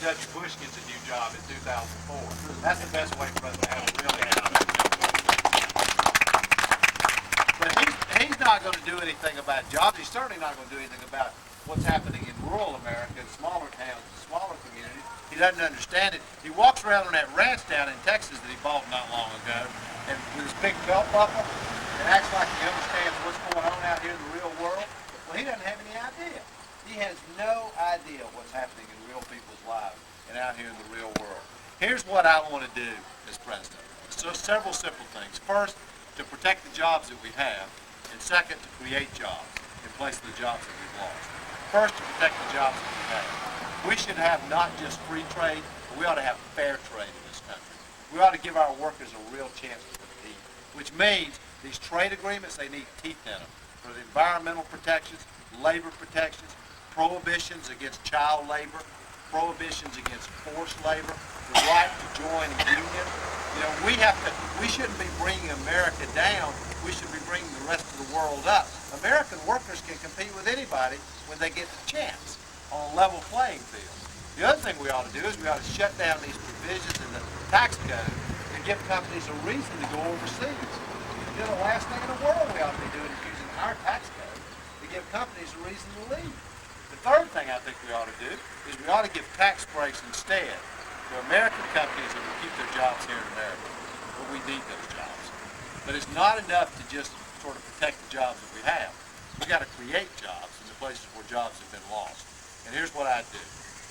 W. Bush gets a new job in 2004. That's the best way for us to have a really But he's not going to do anything about jobs. He's certainly not going to do anything about what's happening in rural America, in smaller towns, in smaller communities. He doesn't understand it. He walks around on that ranch down in Texas that he bought not long ago, and with his big belt buckle, and acts like he understands what's going on out here in the real world. Well, he doesn't have any idea. He has no idea what's happening in real people's lives and out here in the real world. Here's what I want to do as president. So several simple things. First, to protect the jobs that we have, and second, to create jobs in place of the jobs that we've lost. First, to protect the jobs that we have. We should have not just free trade, but we ought to have fair trade in this country. We ought to give our workers a real chance to compete, which means these trade agreements, they need teeth in them for the environmental protections, labor protections, prohibitions against child labor, prohibitions against forced labor, the right to join a union. You know, we shouldn't be bringing America down. We should be bringing the rest of the world up. American workers can compete with anybody when they get the chance on a level playing field. The other thing we ought to do is we ought to shut down these provisions in the tax code and give companies a reason to go overseas. You know, the last thing in the world we ought to be doing is using our tax code to give companies a reason to leave. The third thing I think we ought to do is we ought to give tax breaks instead to American companies that will keep their jobs here in America. But we need those jobs. But it's not enough to just sort of protect the jobs that we have. We've got to create jobs in the places where jobs have been lost. And here's what I'd do.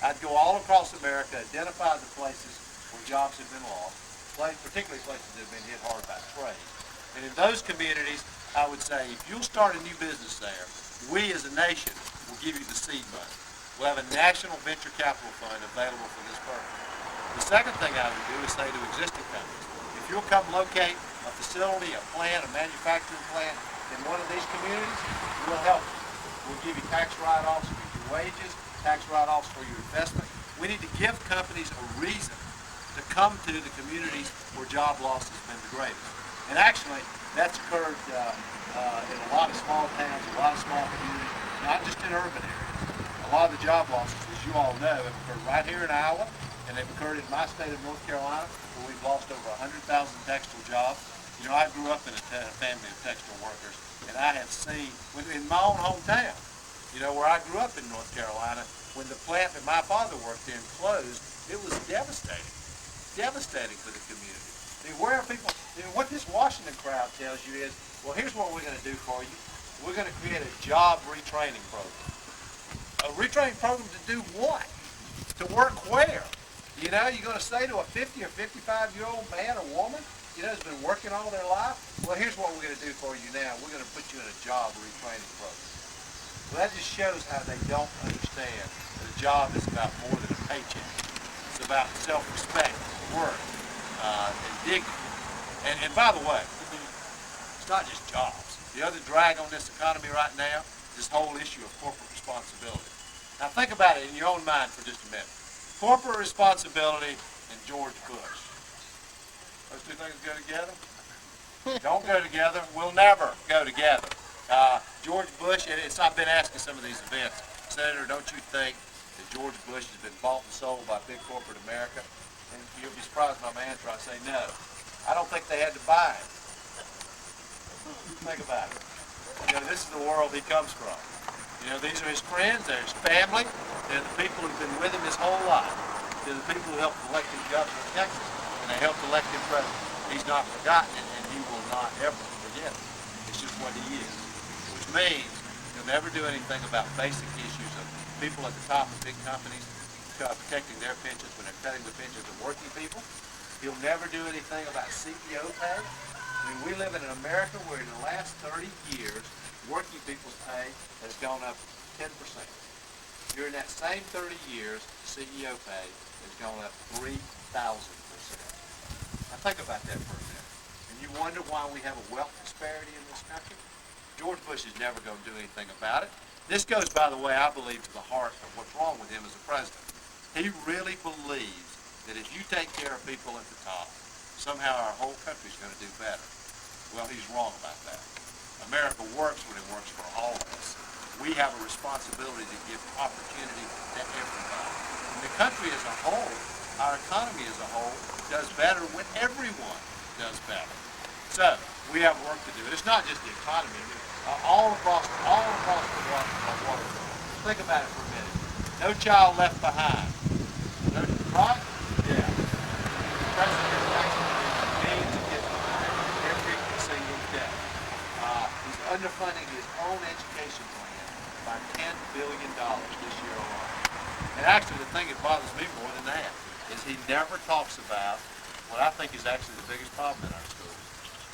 I'd go all across America, identify the places where jobs have been lost, particularly places that have been hit hard by trade. And in those communities, I would say, if you'll start a new business there, we as a nation will give you the seed money. We'll have a national venture capital fund available for this purpose. The second thing I would do is say to existing companies, if you'll come locate a facility, a plant, a manufacturing plant in one of these communities, we'll help you. We'll give you tax write-offs for your wages, tax write-offs for your investment. We need to give companies a reason to come to the communities where job loss has been the greatest. And actually, that's occurred in a lot of small towns, a lot of small communities, not just in urban areas. A lot of the job losses, as you all know, have occurred right here in Iowa, and they've occurred in my state of North Carolina, where we've lost over 100,000 textile jobs. You know, I grew up in a family of textile workers, and I have seen, in my own hometown, you know, where I grew up in North Carolina, when the plant that my father worked in closed, it was devastating. Devastating for the community. I mean, where are people, you know, what this Washington crowd tells you is, well, here's what we're going to do for you. We're going to create a job retraining program. A retraining program to do what? To work where? You know, you're going to say to a 50 or 55-year-old man or woman, you know, who's been working all their life, well, here's what we're going to do for you now. We're going to put you in a job retraining program. Well, that just shows how they don't understand that a job is about more than a paycheck. It's about self-respect, work, and dignity. And by the way, it's not just jobs. The other drag on this economy right now is this whole issue of corporate responsibility. Now think about it in your own mind for just a minute. Corporate responsibility and George Bush. Those two things go together? Don't go together. We'll never go together. George Bush, and I've been asking some of these events, Senator, don't you think that George Bush has been bought and sold by big corporate America? And you'll be surprised by my answer. I say no. I don't think they had to buy him. Think about it. You know, this is the world he comes from. You know, these are his friends, they're his family, they're the people who've been with him his whole life. They're the people who helped elect him governor of Texas, and they helped elect him president. He's not forgotten it, and he will not ever forget it. It's just what he is. Which means he'll never do anything about basic issues of people at the top of big companies protecting their pensions when they're cutting the pensions of working people. He'll never do anything about CEO pay. I mean, we live in an America where in the last 30 years, working people's pay has gone up 10%. During that same 30 years, CEO pay has gone up 3,000%. Now think about that for a minute. And you wonder why we have a wealth disparity in this country? George Bush is never going to do anything about it. This goes, by the way, I believe, to the heart of what's wrong with him as a president. He really believes that if you take care of people at the top, somehow our whole country's going to do better. Well, he's wrong about that. America works when it works for all of us. We have a responsibility to give opportunity to everybody. And the country as a whole, our economy as a whole, does better when everyone does better. So we have work to do. And it's not just the economy. All across the water. Think about it for a minute. No child left behind. No, right? Yeah. The president is actually millions of kids behind every single day. He's underfunding his own education plan by $10 billion this year alone. And actually, the thing that bothers me more than that is he never talks about what I think is actually the biggest problem in our schools.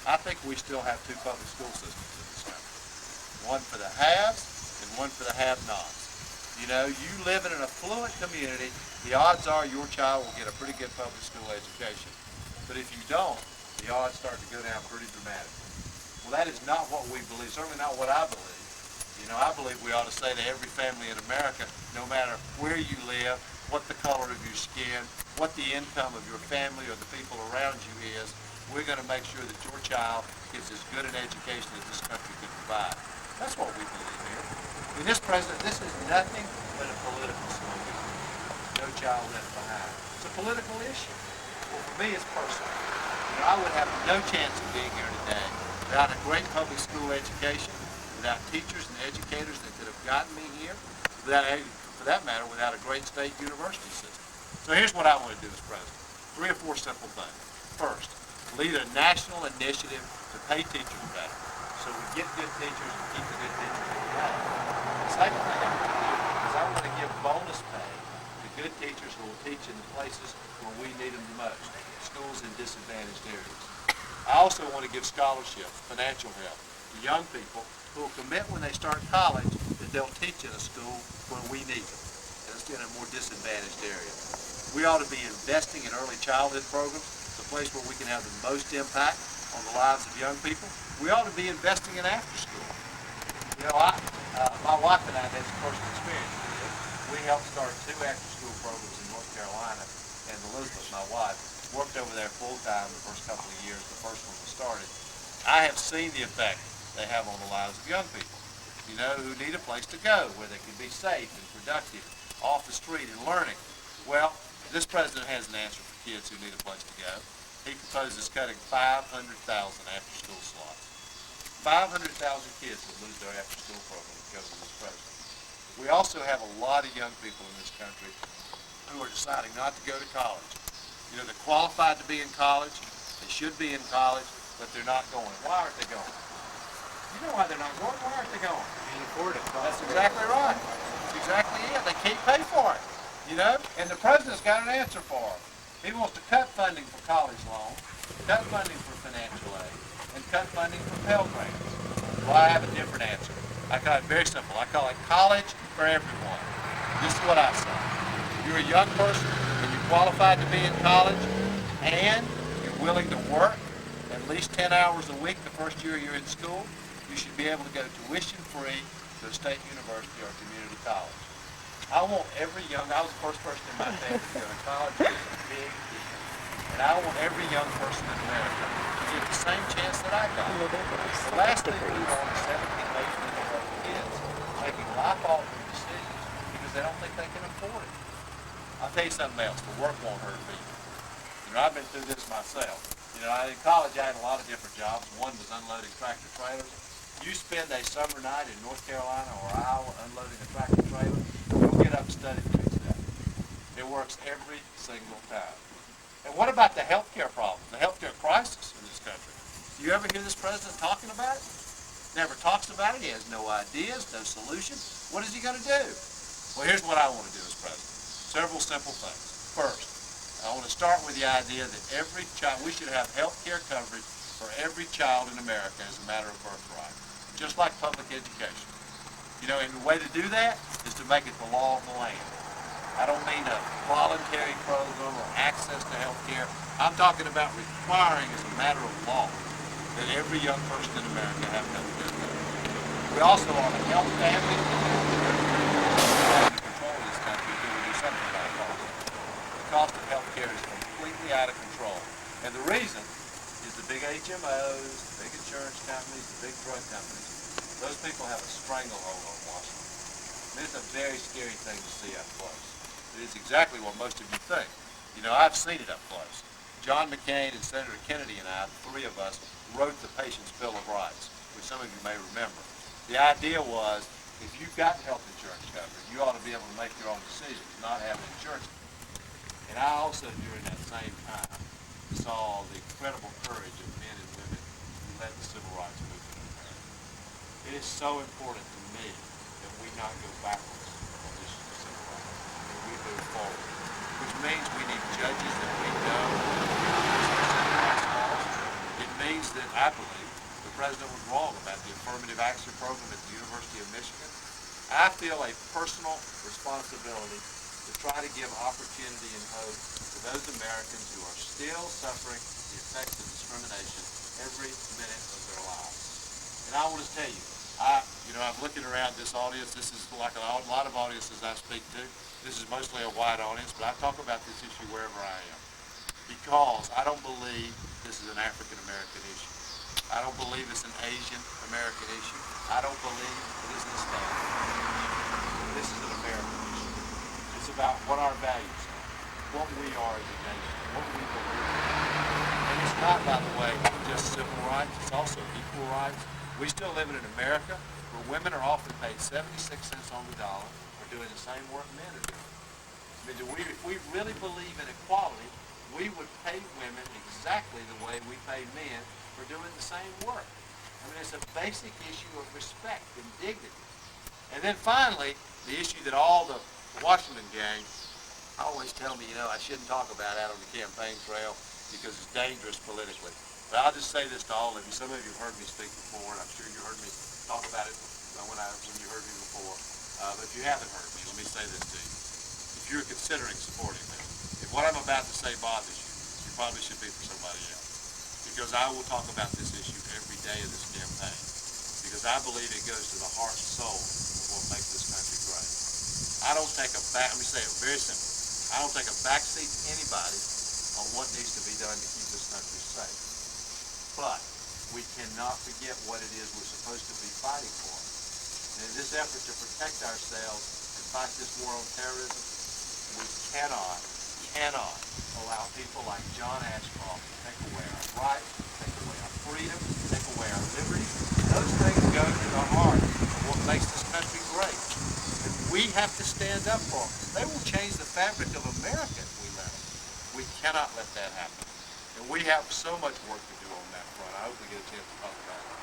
I think we still have two public school systems in this country. One for the haves and one for the have-nots. You know, you live in an affluent community, the odds are your child will get a pretty good public school education. But if you don't, the odds start to go down pretty dramatically. Well, that is not what we believe, certainly not what I believe. You know, I believe we ought to say to every family in America, no matter where you live, what the color of your skin, what the income of your family or the people around you is, we're going to make sure that your child gets as good an education as this country can provide. That's what we believe here. I mean, this president, this is nothing but a political slogan. No child left behind. It's a political issue. Well, for me, it's personal. You know, I would have no chance of being here today without a great public school education, without teachers and educators that could have gotten me here, without, for that matter, without a great state university system. So here's what I want to do as president. 3 or 4 simple things. First, lead a national initiative to pay teachers better, so we get good teachers and keep the good teachers in place. The second thing I want to do is I want to give bonus pay to good teachers who will teach in the places where we need them the most, schools in disadvantaged areas. I also want to give scholarships, financial help to young people who will commit when they start college that they'll teach in a school where we need them, and it's in a more disadvantaged area. We ought to be investing in early childhood programs, the place where we can have the most impact on the lives of young people. We ought to be investing in after school. You know, my wife and I had some personal experience with this. We helped start 2 after school programs in North Carolina, and Elizabeth, my wife, worked over there full time the first couple of years the first one was started. I have seen the effect they have on the lives of young people, you know, who need a place to go where they can be safe and productive, off the street and learning. Well, this president has an answer for kids who need a place to go. He proposes cutting 500,000 after-school slots. 500,000 kids will lose their after-school program because of this president. We also have a lot of young people in this country who are deciding not to go to college. You know, they're qualified to be in college, they should be in college, but they're not going. Why aren't they going? You know why they're not going? Why aren't they going? Can't afford it. That's exactly right. That's exactly it. They can't pay for it. You know, and the president's got an answer for them. He wants to cut funding for college loans, cut funding for financial aid, and cut funding for Pell Grants. Well, I have a different answer. I call it very simple. I call it college for everyone. This is what I say. You're a young person and you're qualified to be in college and you're willing to work at least 10 hours a week the first year you're in school, you should be able to go tuition-free to a state university or community college. I want every I was the first person in my family to go to college. It was a big deal. And I want every young person in America to get the same chance that I got. The last thing we want is 17, 18-year-old kids making life-altering decisions because they don't think they can afford it. I'll tell you something else. The work won't hurt me. You know, I've been through this myself. You know, in college I had a lot of different jobs. One was unloading tractor trailers. You spend a summer night in North Carolina or Iowa unloading a tractor trailer, you'll get up and study the next day. It works every single time. And what about the healthcare problem, the healthcare crisis in this country? Do you ever hear this president talking about it? Never talks about it. He has no ideas, no solution. What is he going to do? Well, here's what I want to do as president. Several simple things. First, I want to start with the idea that every child, we should have healthcare coverage for every child in America as a matter of birthright, just like public education. You know, and the way to do that is to make it the law of the land. I don't mean a voluntary program or access to health care. I'm talking about requiring as a matter of law that every young person in America have health care coverage. We also are a health family. The control of this country until we do something about cost. The cost of health care is completely out of control. And the reason is the big HMOs, the big insurance companies, the big drug companies. Those people have a stranglehold on Washington. I mean, it's a very scary thing to see up close. It is exactly what most of you think. You know, I've seen it up close. John McCain and Senator Kennedy and I, the three of us, wrote the Patient's Bill of Rights, which some of you may remember. The idea was, if you've got health insurance coverage, you ought to be able to make your own decisions, not have an insurance. And I also, during that same time, saw the incredible courage of men and women who led the civil rights movement in America. It is so important to me that we not go backwards on this issue of civil rights, and we move forward, which means we need judges that we know civil rights laws. It means that I believe the president was wrong about the affirmative action program at the University of Michigan. I feel a personal responsibility to try to give opportunity and hope to those Americans who are still suffering the effects of discrimination every minute of their lives. And I want to tell you, I'm looking around this audience. This is like a lot of audiences I speak to. This is mostly a white audience, but I talk about this issue wherever I am because I don't believe this is an African American issue. I don't believe it's an Asian American issue. I don't believe it is an Hispanic issue. This is an American issue. It's about what our values are, what we are as a nation, what we believe in. And it's not, by the way, just civil rights. It's also equal rights. We still live in America where women are often paid 76 cents on the dollar for doing the same work men are doing. I mean, if we really believe in equality, we would pay women exactly the way we pay men for doing the same work. I mean, it's a basic issue of respect and dignity. And then finally, the issue that all the Washington gang always tell me, I shouldn't talk about out on the campaign trail because it's dangerous politically. But I'll just say this to all of you. Some of you have heard me speak before, and I'm sure you heard me talk about it when you heard me before. But if you haven't heard me, let me say this to you. If you're considering supporting me, if what I'm about to say bothers you, you probably should be for somebody else. Because I will talk about this issue every day of this campaign. Because I believe it goes to the heart and soul of what makes this country great. Let me say it very simple. I don't take a backseat to anybody on what needs to be done to keep this country safe. But we cannot forget what it is we're supposed to be fighting for. And in this effort to protect ourselves and fight this war on terrorism, we cannot allow people like John Ashcroft to take away our rights, take away our freedom, take away our liberty. Those things go to the heart of what makes this country great. And we have to stand up for them. They will change the fabric of America if we let them. We cannot let that happen. And we have so much work to do on that front. I hope we get a chance to talk about it.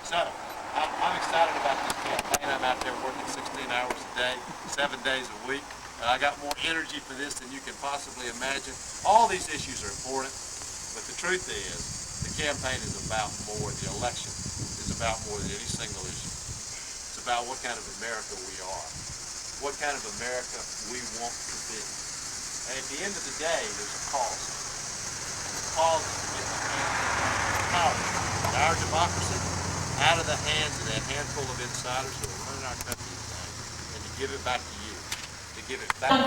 So, I'm excited about this campaign. I'm out there working 16 hours a day, 7 days a week. I got more energy for this than you can possibly imagine. All these issues are important, but the truth is, the campaign is about more. The election is about more than any single issue. It's about what kind of America we are, what kind of America we want to be. And at the end of the day, there's a cause. And the cause is to get the power of our democracy out of the hands of that handful of insiders who are running our country today, and to give it back to you. Give it back. Oh,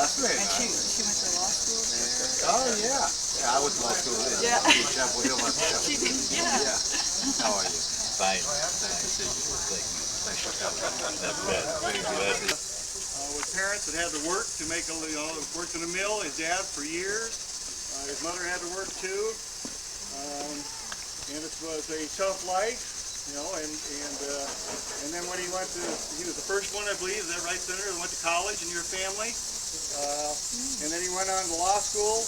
that's great. And she went to law school there. Oh, yeah. Yeah, I went to law school there. Yeah. Chapel Hill myself. She did, yeah. How are you? Fine. Nice to see you. Thanks for coming. Not bad. Very good. With parents that had to work to make worked in a mill. His dad for years. His mother had to work too. And it was a tough life, and then when he was the first one, I believe, is that right, Senator, that went to college in your family. And then he went on to law school,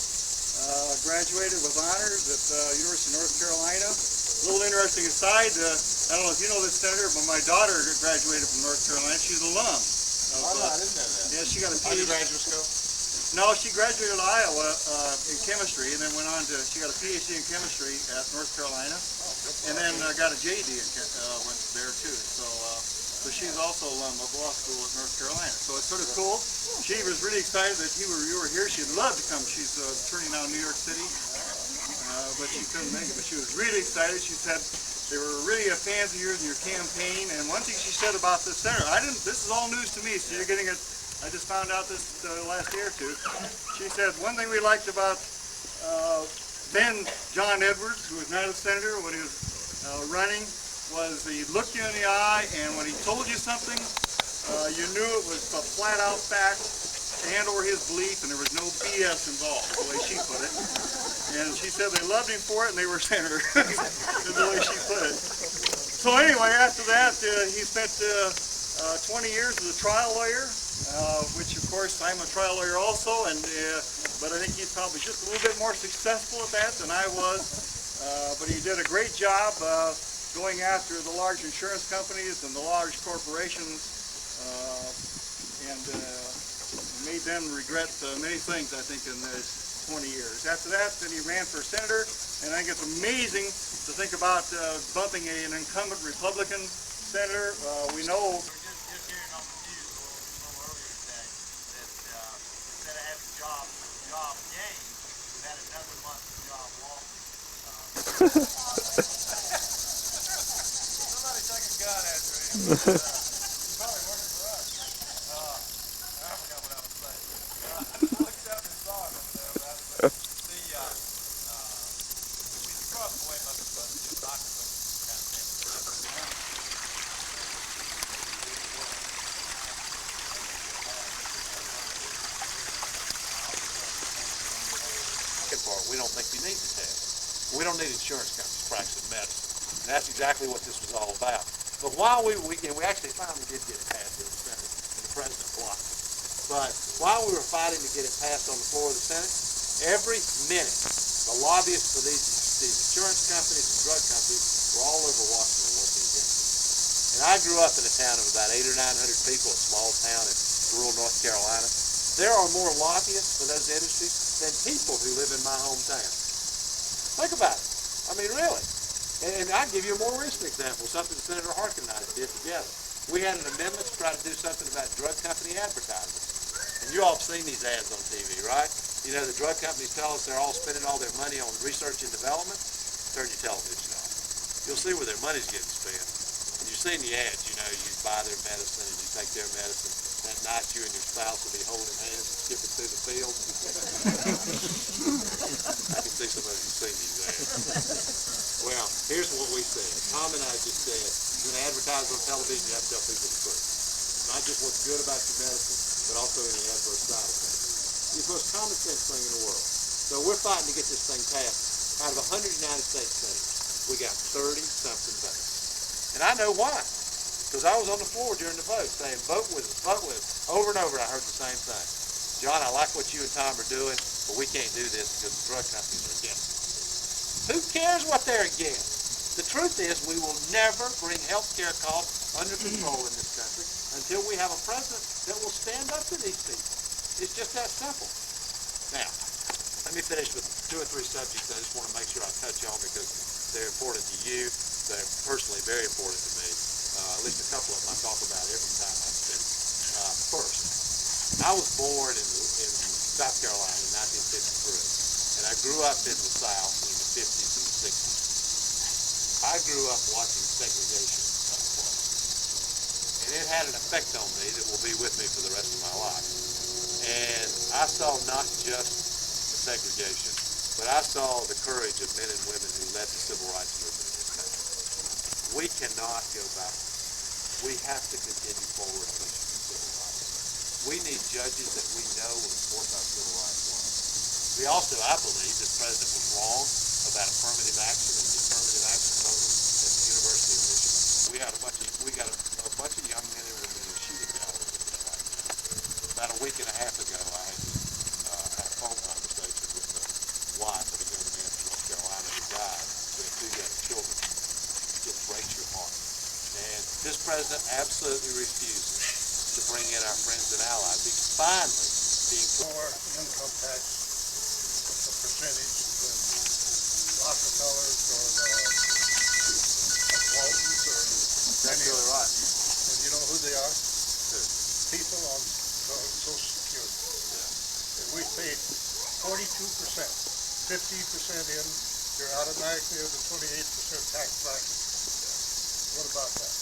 graduated with honors at University of North Carolina. A little interesting aside, I don't know if you know this, Senator, but my daughter graduated from North Carolina. She's an alum. Oh, no, I didn't know that. Yeah, she got a PhD. Undergraduate school? No, she graduated at Iowa in chemistry, and then went on to, she got a PhD in chemistry at North Carolina, and then got a JD went there too. So she's also alum of law school at North Carolina. So it's sort of cool. She was really excited that you were here. She'd love to come. She's turning out in New York City, but she couldn't make it. But she was really excited. She said they were really fans of yours in your campaign. And one thing she said about the center, this is all news to me, so you're getting it. I just found out this last day or two. She said one thing we liked about Then John Edwards, who was not a senator when he was running, he looked you in the eye, and when he told you something, you knew it was a flat-out fact and or his belief, and there was no BS involved, the way she put it. And she said they loved him for it, and they were senator, is the way she put it. So anyway, after that, he spent 20 years as a trial lawyer, which of course I'm a trial lawyer also, and but I think he's probably just a little bit more successful at that than I was. But he did a great job going after the large insurance companies and the large corporations, and made them regret many things, I think, in those 20 years. After that, then he ran for senator, and I think it's amazing to think about bumping an incumbent Republican senator. We know. Just hearing on the news a little earlier today that instead of having job gain, we've had another month of job loss. Somebody take a gun after him. He's probably working for us. I forgot what I was saying. I looked up and saw him over there about it, but across the way must have been doctor kind of thing. We don't think you need the test. We don't need insurance companies practicing medicine. And that's exactly what this was all about. But while we actually finally did get it passed in the Senate, and the President blocked it. But while we were fighting to get it passed on the floor of the Senate, every minute the lobbyists for these insurance companies and drug companies were all over Washington working against it. And I grew up in a town of about 800 or 900 people, a small town in rural North Carolina. There are more lobbyists for those industries than people who live in my hometown. Think about it. I mean, really. And I'll give you a more recent example, something Senator Harkin and I did together. We had an amendment to try to do something about drug company advertising. And you all have seen these ads on TV, right? You know, the drug companies tell us they're all spending all their money on research and development. Turn your television off. You'll see where their money's getting spent. And you've seen the ads, you know, you buy their medicine and you take their medicine. That night you and your spouse will be holding hands and skipping through the field. I can see some of you seen these ads. Well, here's what we said. Tom and I just said, you're going to advertise on television, you have to tell people the truth. Not just what's good about your medicine, but also any adverse side effects. It's the most common sense thing in the world. So we're fighting to get this thing passed. Out of 100 United States senators, we got 30-something votes. And I know why. Because I was on the floor during the vote saying, vote with us, vote with us. Over and over I heard the same thing. John, I like what you and Tom are doing, but we can't do this because the drug companies are against it. Who cares what they're against? The truth is we will never bring health care costs under control in this country until we have a president that will stand up to these people. It's just that simple. Now, let me finish with 2 or 3 subjects I just want to make sure I touch on because they're important to you. They're personally very important to me. At least a couple of them I talk about every time I speak. First, I was born in South Carolina in 1953, and I grew up in the South in the 50s and the 60s. I grew up watching segregation take place, and it had an effect on me that will be with me for the rest of my life. And I saw not just the segregation, but I saw the courage of men and women who led the civil rights movement in this country. We cannot go back. We have to continue forward on issues of civil rights. We need judges that we know will enforce our civil rights laws. We also, I believe, this president was wrong about affirmative action and the affirmative action program at the University of Michigan. We got a bunch of young men and women in a shooting gallery right now. About a week and a half ago, I had a phone conversation with the wife of a young man from North Carolina who died. We had 2 young children. It just breaks your heart. And this president absolutely refuses to bring in our friends and allies. He's finally being more income tax percentage than Rockefellers or Waltons or That's really right. And you know who they are? Who? People on Social Security. Yeah. And we paid 42%, 50% in, you're automatically in the 28% tax bracket. What about that?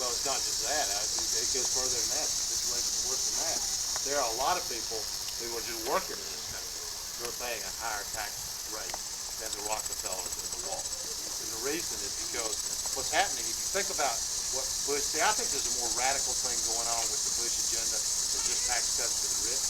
Well, it's not just that. It goes further than that. The situation's worse than that. There are a lot of people who are just working in this country who are paying a higher tax rate than the Rockefellers and the Waltons. And the reason is because what's happening, if you think about what Bush, see, I think there's a more radical thing going on with the Bush agenda than just tax cuts to the rich.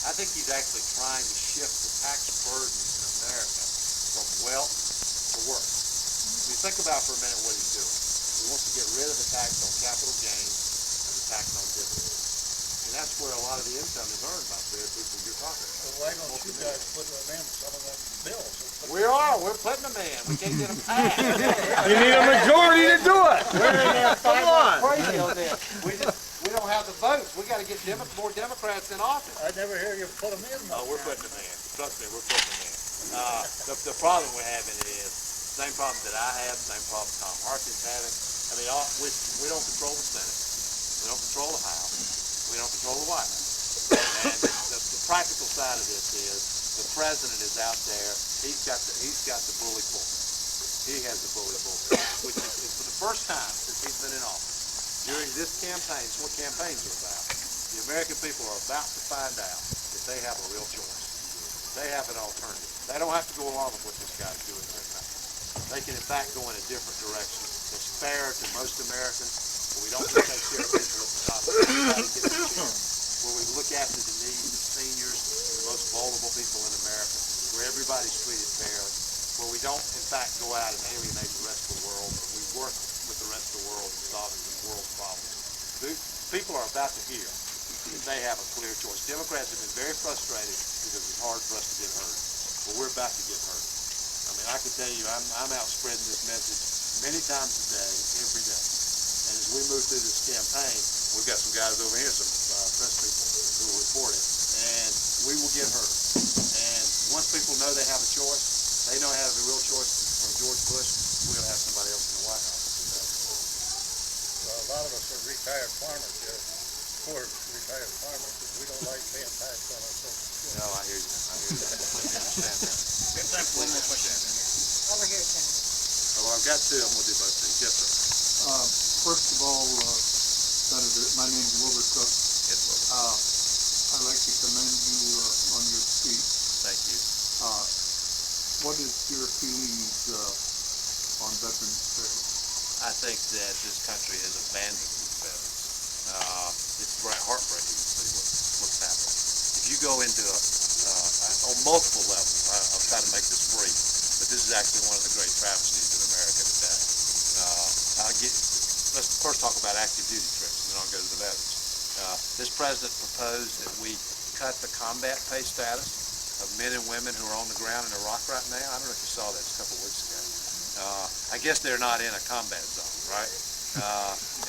I think he's actually trying to shift the tax burden in America from wealth to work. If you think about for a minute what he's doing, he wants to get rid of the tax on capital gains and the tax on dividends. And that's where a lot of the income is earned by the people you're talking about. So why don't you guys put them in some of them bills? We're putting them in. We can't get them passed. You need a majority to do it. We're in there fighting crazy on this. We don't have the votes. We got to get more Democrats in office. I never hear you put them in. Oh, we're putting them in. Trust me, we're putting them in. The problem we're having is the same problem that I have, the same problem Tom Harkin's having. I mean, we don't control the Senate. We don't control the House. We don't control the White House. And the practical side of this is the president is out there. He's got the bully pulpit. He has the bully pulpit, which is for the first time since he's been in office. During this campaign, it's what campaigns are about. The American people are about to find out that they have a real choice. They have an alternative. They don't have to go along with what this guy's doing right now. They can, in fact, go in a different direction. It's fair to most Americans, but we don't take care of people at the top. Everybody gets a chance. Where we look after the needs of seniors and the most vulnerable people in America, where everybody's treated fairly, where we don't, in fact, go out and alienate the rest of the world, but we work with the rest of the world in solving the world's problems. People are about to hear that they have a clear choice. Democrats have been very frustrated because it's hard for us to get heard, but we're about to get heard. I mean, I can tell you, I'm out spreading this message many times a day, every day. And as we move through this campaign, we've got some guys over here, some press people who will report it, and we will get heard. And once people know they have a choice, they know they have a real choice from George Bush, we're going to have somebody else in the White House. Well, a lot of us are retired farmers here. Poor retired farmers, because we don't like paying tax on our Social Security. No, I hear you. I completely understand that. Time for one more question. Over here, Senator. Oh, I've got two. I'm going to do both things. Yes, sir. First of all, Senator, my name is Wilbur Cook. Yes, sir. I'd like to commend you on your speech. Thank you. What is your feelings on Veterans Day? I think that this country has abandoned its veterans. It's heartbreaking to see what's happening. If you go into on multiple levels, I'll try to make this brief, but this is actually one of the great travesties in America today. Let's first talk about active duty trips, and then I'll go to the veterans. This president proposed that we cut the combat pay status of men and women who are on the ground in Iraq right now. I don't know if you saw that a couple of weeks ago. I guess they're not in a combat zone, right?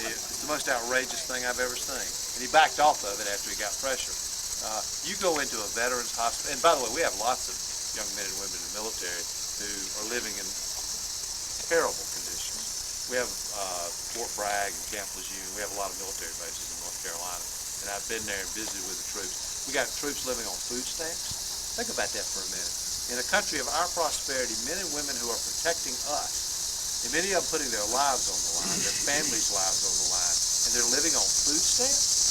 It's the most outrageous thing I've ever seen. And he backed off of it after he got pressure. You go into a veterans hospital, and by the way, we have lots of young men and women in the military who are living in terrible conditions. We have Fort Bragg and Camp Lejeune. We have a lot of military bases in North Carolina, and I've been there and visited with the troops. We got troops living on food stamps. Think about that for a minute. In a country of our prosperity, men and women who are protecting us, and many of them putting their lives on the line, their families' lives on the line, and they're living on food stamps?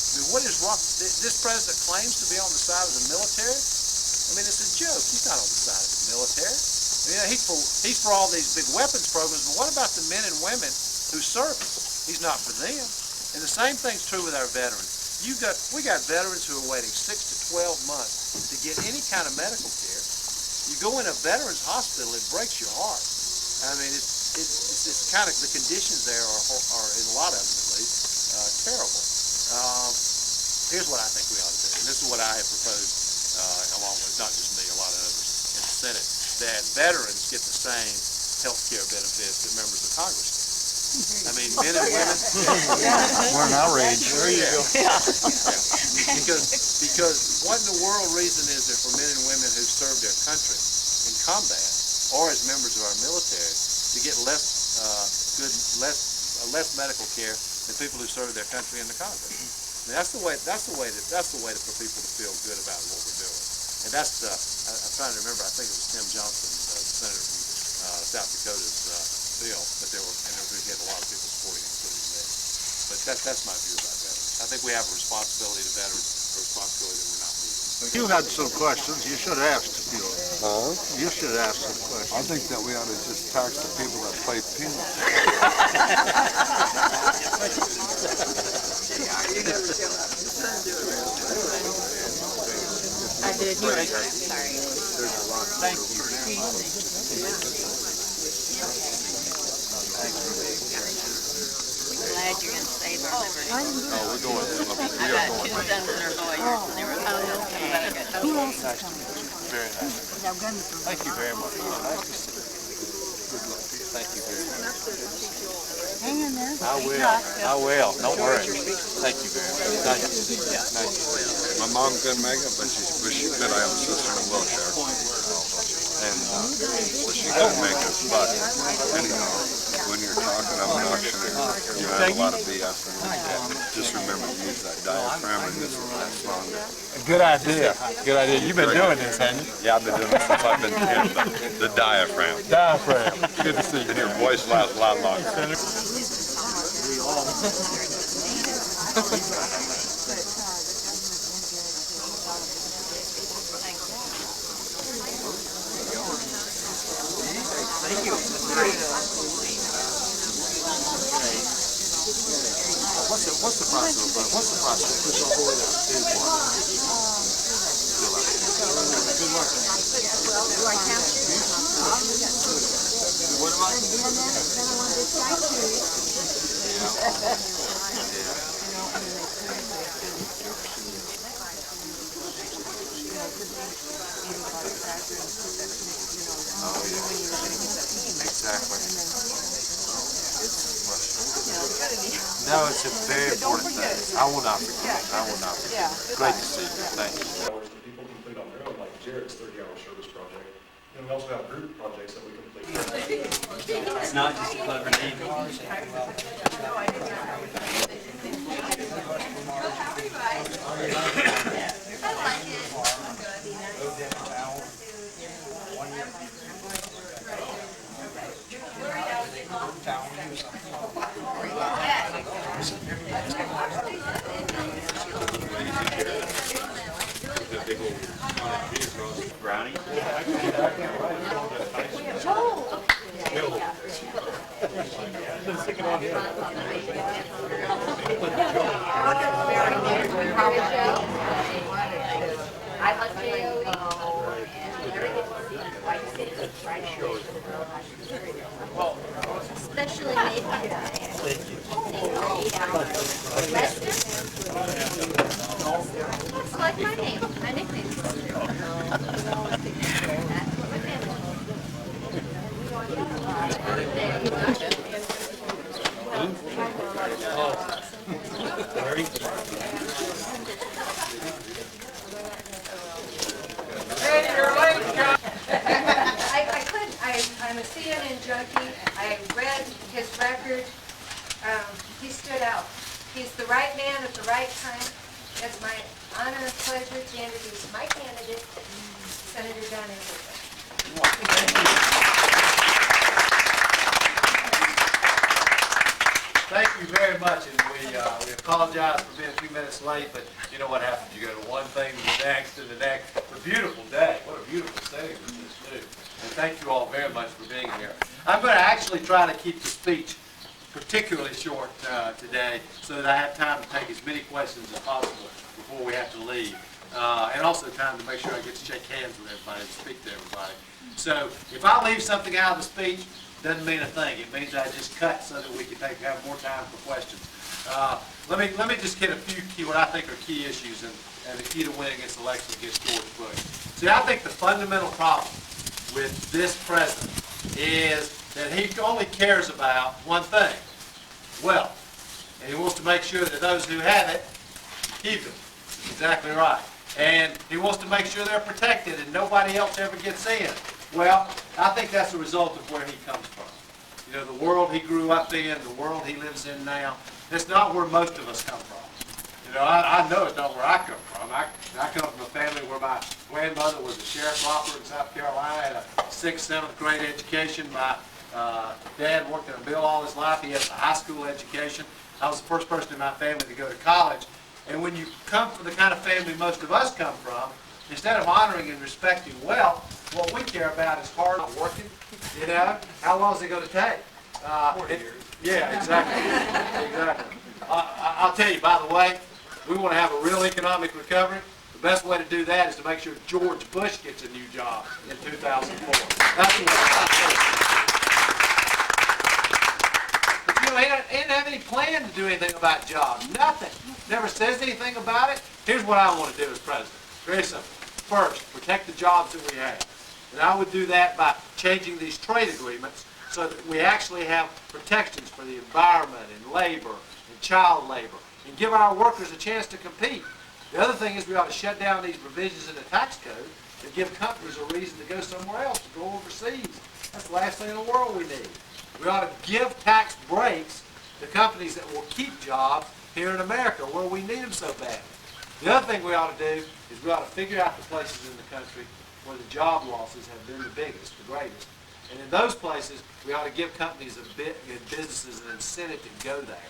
I mean, what is wrong? This president claims to be on the side of the military. I mean, it's a joke. He's not on the side of the military. I mean, he's for all these big weapons programs, but what about the men and women who serve us? He's not for them. And the same thing's true with our veterans. We got veterans who are waiting 6 to 12 months to get any kind of medical care. You go in a veterans hospital, it breaks your heart. I mean, it's kind of, the conditions there are in a lot of them at least, terrible. Here's what I think we ought to do, and this is what I have proposed, along with not just me, a lot of others in the Senate, that veterans get the same health care benefits that members of Congress get. I mean, men and women. We're an outrage. There you go. Because what in the world reason is there for men and women who serve their country in combat or as members of our military to get less medical care than people who serve their country in the Congress? I mean, that's the way for people to feel good about what we're doing. And that's I'm trying to remember. I think it was Tim Johnson, the senator from South Dakota's bill, but he had a lot of people supporting it, including me. But that's my view about veterans. I think we have a responsibility to veterans, a responsibility that we're not meeting. You had some questions. You should have asked a few. Huh? You should ask the question. I think that we ought to just tax the people that play piano. I did. Sorry. Thank you very much. Glad you're going to save our liberty. Oh, we're going. I got two sons that are lawyers, and they were Who else is coming? Very nice. Thank you very much. Thank you very much. hang in there. I will. I will. Don't worry. Thank you very much. Nice to see you. Nice to see you. My mom couldn't make it, but she said I have a sister in a wheelchair. And so she couldn't make it. But anyhow, when you're talking, I'm an auctioneer. You have a lot of BS in it. Just remember to use that diaphragm, and this will last longer. Good idea. Good idea. You've been doing this, haven't you? Yeah, I've been doing this since I've been in the diaphragm. Diaphragm. Good to see you. Your voice lasts a lot longer. What's the process? What's the process? No, it's a very important thing. I will not forget. I will not forget. Great to see you. Thank you. Hours that people complete on their own, like Jared's 30-hour service project. And we also have group projects that we complete. It's not just a clever name. Brownie? Especially made by Lester? Looks like my name. My nickname is Lester. I'm a CNN junkie. I read his record. He stood out. He's the right man at the right time. It's my honor and pleasure to introduce my candidate, Senator John Everett. Thank you very much, and we apologize for being a few minutes late, but you know what happens. You go to one thing to the next and the next. It's a beautiful day. What a beautiful setting this is, too. And thank you all very much for being here. I'm going to actually try to keep the speech particularly short today so that I have time to take as many questions as possible before we have to leave. And also time to make sure I get to shake hands with everybody and speak to everybody. So if I leave something out of the speech, doesn't mean a thing. It means I just cut so that we can have more time for questions. Let me just hit a few key, what I think are key issues, and the key to winning this election against George Bush. See, I think the fundamental problem with this president is that he only cares about one thing, wealth. And he wants to make sure that those who have it keep it. That's exactly right. And he wants to make sure they're protected and nobody else ever gets in. Well, I think that's a result of where he comes from. You know, the world he grew up in, the world he lives in now, that's not where most of us come from. You know, I know it's not where I come from. I come from a family where my grandmother was a sheriff's officer in South Carolina, had a 6th, 7th grade education. My dad worked in a mill all his life. He had a high school education. I was the first person in my family to go to college. And when you come from the kind of family most of us come from, instead of honoring and respecting wealth, What we care about is hard working, you know? How long is it gonna take? 40 years. Yeah, exactly, exactly. I'll tell you, by the way, we wanna have a real economic recovery. The best way to do that is to make sure George Bush gets a new job in 2004. That's what But you know, he didn't have any plan to do anything about jobs. Nothing. Never says anything about it. Here's what I want to do as president. Very simple. First, protect the jobs that we have. And I would do that by changing these trade agreements so that we actually have protections for the environment and labor and child labor and give our workers a chance to compete. The other thing is we ought to shut down these provisions in the tax code that give companies a reason to go somewhere else, to go overseas. That's the last thing in the world we need. We ought to give tax breaks to companies that will keep jobs here in America where we need them so badly. The other thing we ought to do is we ought to figure out the places in the country where the job losses have been the biggest, the greatest. And in those places, we ought to give companies and businesses an incentive to go there.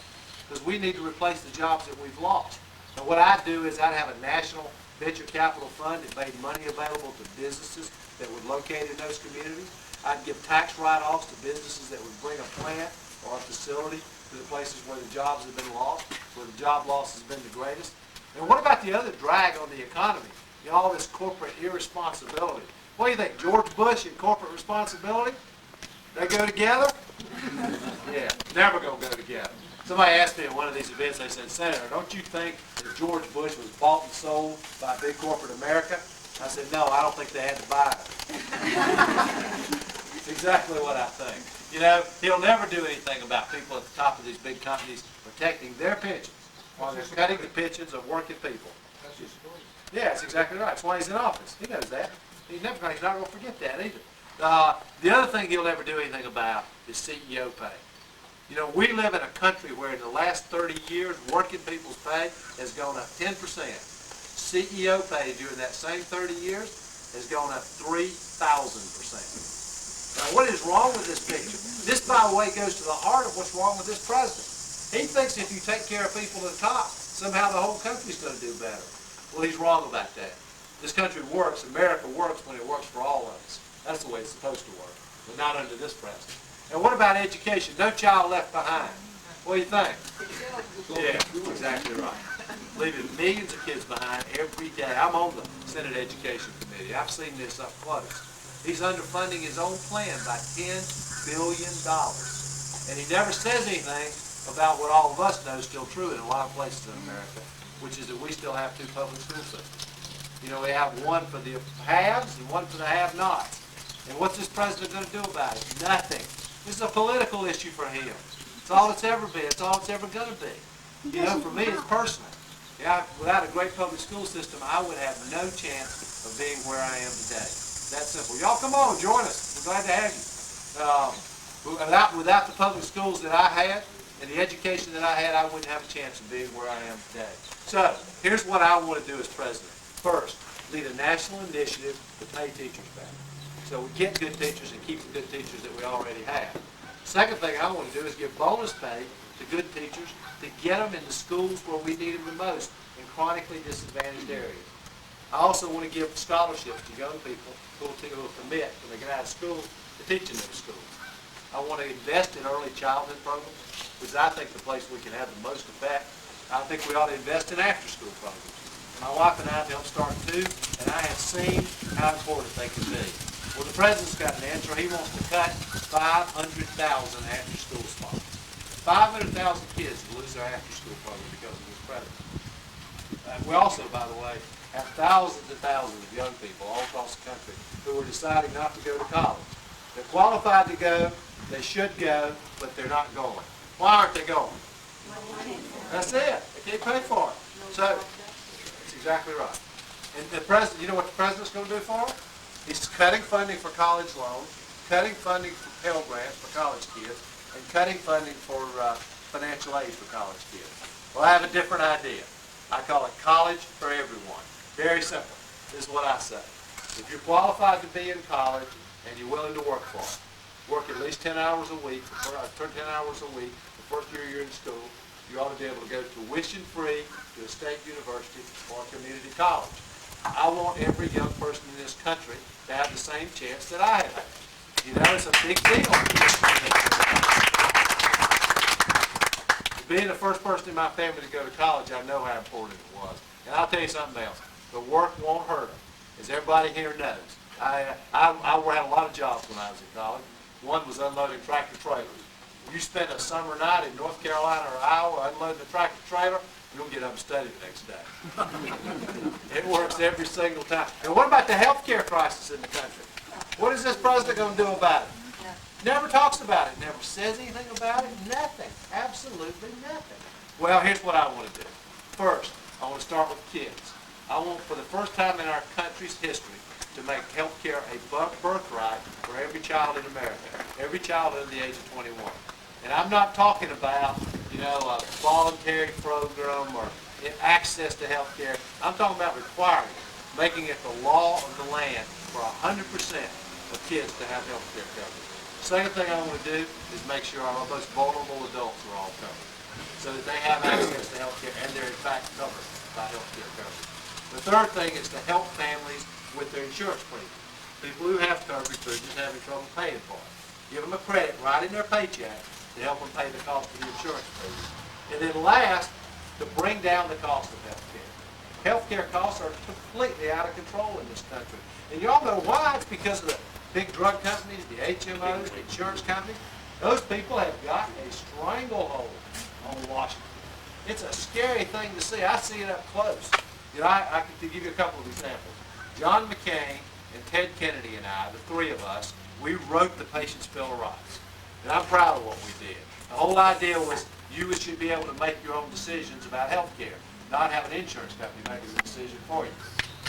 Because we need to replace the jobs that we've lost. And what I'd do is I'd have a national venture capital fund that made money available to businesses that were located in those communities. I'd give tax write-offs to businesses that would bring a plant or a facility to the places where the jobs have been lost, where the job loss has been the greatest. And what about the other drag on the economy? You know, all this corporate irresponsibility. What do you think, George Bush and corporate responsibility? They go together? Yeah, never gonna go together. Somebody asked me at one of these events, they said, Senator, don't you think that George Bush was bought and sold by big corporate America? I said, no, I don't think they had to buy it. It's exactly what I think. You know, he'll never do anything about people at the top of these big companies protecting their pensions while they're cutting the pensions of working people. Yeah, that's exactly right. That's why he's in office. He knows that. He's not going to forget that either. The other thing he'll never do anything about is CEO pay. You know, we live in a country where in the last 30 years, working people's pay has gone up 10%. CEO pay during that same 30 years has gone up 3,000%. Now, what is wrong with this picture? This, by the way, goes to the heart of what's wrong with this president. He thinks if you take care of people at the top, somehow the whole country's going to do better. Well, he's wrong about that. This country works, America works when it works for all of us. That's the way it's supposed to work, but not under this president. And what about education? No child left behind. What do you think? Yeah, exactly right. Leaving millions of kids behind every day. I'm on the Senate Education Committee. I've seen this up close. He's underfunding his own plan by $10 billion. And he never says anything about what all of us know is still true in a lot of places in America, which is that we still have two public school systems. You know, we have one for the haves and one for the have-nots. And what's this president going to do about it? Nothing. This is a political issue for him. It's all it's ever been. It's all it's ever going to be. You know, for me, it's personal. Yeah, without a great public school system, I would have no chance of being where I am today. That simple. Y'all come on, join us. We're glad to have you. Without the public schools that I had and the education that I had, I wouldn't have a chance of being where I am today. So, here's what I want to do as president. First, lead a national initiative to pay teachers better. So we get good teachers and keep the good teachers that we already have. Second thing I want to do is give bonus pay to good teachers to get them in the schools where we need them the most, in chronically disadvantaged areas. I also want to give scholarships to young people who will commit when they get out of school to teach in those schools. I want to invest in early childhood programs, which I think is the place we can have the most effect. I think we ought to invest in after-school programs. My wife and I have helped start two, and I have seen how important they can be. Well, the president's got an answer. He wants to cut 500,000 after-school spots. 500,000 kids will lose their after-school program because of this president. We also, by the way, have thousands and thousands of young people all across the country who are deciding not to go to college. They're qualified to go, they should go, but they're not going. Why aren't they going? That's it. They can't pay for it. So, that's exactly right. And the president, you know what the president's going to do for it? He's cutting funding for college loans, cutting funding for Pell Grants for college kids, and cutting funding for financial aid for college kids. Well, I have a different idea. I call it college for everyone. Very simple. This is what I say. If you're qualified to be in college and you're willing to work for it, work at least 10 hours a week, 10 hours a week, the first year you're in school, you ought to be able to go tuition-free to a state university or a community college. I want every young person in this country to have the same chance that I have had. You know, it's a big deal. Being the first person in my family to go to college, I know how important it was. And I'll tell you something else. The work won't hurt them, as everybody here knows. I had a lot of jobs when I was in college. One was unloading tractor trailers. You spend a summer night in North Carolina or Iowa unloading a tractor trailer, you'll get up and study the next day. It works every single time. And what about the health care crisis in the country? What is this president going to do about it? Never talks about it, never says anything about it, nothing, absolutely nothing. Well, here's what I want to do. First, I want to start with kids. I want, for the first time in our country's history, to make health care a birthright for every child in America, every child under the age of 21. And I'm not talking about, you know, a voluntary program or access to health care. I'm talking about requiring it, making it the law of the land for 100% of kids to have health care coverage. Second thing I want to do is make sure our most vulnerable adults are all covered, so that they have access to health care and they're in fact covered by health care coverage. The third thing is to help families with their insurance premium. People who have coverage but are just having trouble paying for it. Give them a credit right in their paycheck to help them pay the cost of the insurance premium. And then last, to bring down the cost of health care. Health care costs are completely out of control in this country. And you all know why. It's because of the big drug companies, the HMOs, the insurance companies. Those people have got a stranglehold on Washington. It's a scary thing to see. I see it up close. You know, I can give you a couple of examples. John McCain and Ted Kennedy and I, the three of us, we wrote the Patient's Bill of Rights. And I'm proud of what we did. The whole idea was you should be able to make your own decisions about health care, not have an insurance company making the decision for you.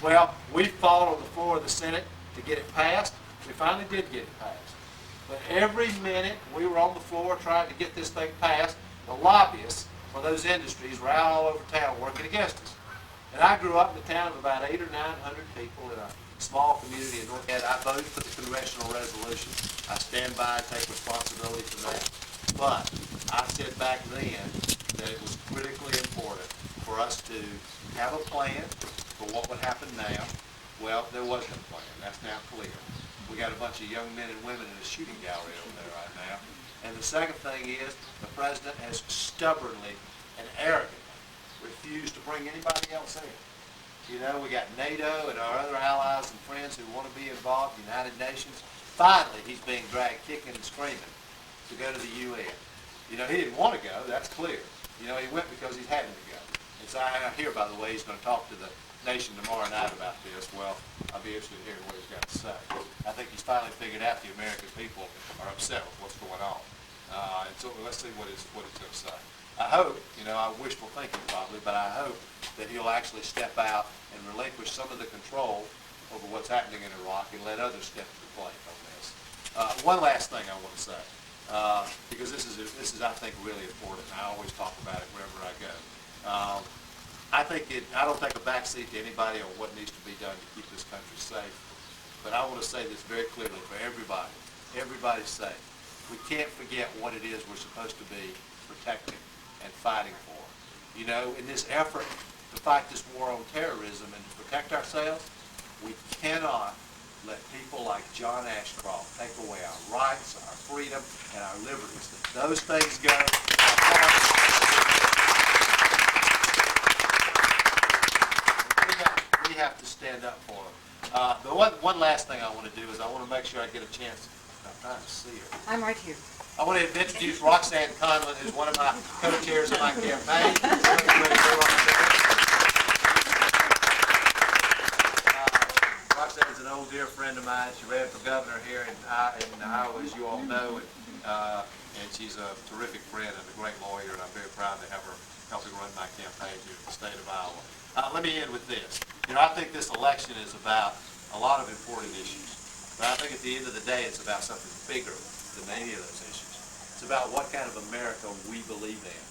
Well, we fought on the floor of the Senate to get it passed. We finally did get it passed. But every minute we were on the floor trying to get this thing passed, the lobbyists for those industries were out all over town working against us. And I grew up in a town of about 800 or 900 people in a small community in North Carolina. I voted for the congressional resolution. I stand by and take responsibility for that. But I said back then that it was critically important for us to have a plan for what would happen now. Well, there wasn't a plan. That's now clear. We got a bunch of young men and women in a shooting gallery over there right now. And the second thing is the president has stubbornly and arrogantly refused to bring anybody else in. You know, we got NATO and our other allies and friends who want to be involved, United Nations. Finally, he's being dragged kicking and screaming to go to the UN. You know, he didn't want to go, that's clear. You know, he went because he's having to go. And so I hear, by the way, he's going to talk to the nation tomorrow night about this. Well, I'll be interested in hearing what he's got to say. I think he's finally figured out the American people are upset with what's going on. And so let's see what he's going to say. I hope, you know, I'm wishful thinking probably, but I hope that he'll actually step out and relinquish some of the control over what's happening in Iraq and let others step to the plate on this. One last thing I want to say, because this is I think really important. I always talk about it wherever I go. I don't take a backseat to anybody on what needs to be done to keep this country safe. But I want to say this very clearly for everybody. Everybody's safe. We can't forget what it is we're supposed to be protecting and fighting for. You know, in this effort to fight this war on terrorism and to protect ourselves, we cannot let people like John Ashcroft take away our rights, our freedom, and our liberties. Those things go. We have to stand up for them. The one last thing I want to do is I want to make sure I get a chance. I'm trying to see her. I'm right here. I want to introduce Roxanne Conlon, who's one of my co-chairs of my campaign. Roxanne's an old dear friend of mine. She ran for governor here in Iowa, as you all know, and she's a terrific friend and a great lawyer, and I'm very proud to have her helping run my campaign here in the state of Iowa. Let me end with this. You know, I think this election is about a lot of important issues, but I think at the end of the day, it's about something bigger than any of those issues. It's about what kind of America we believe in,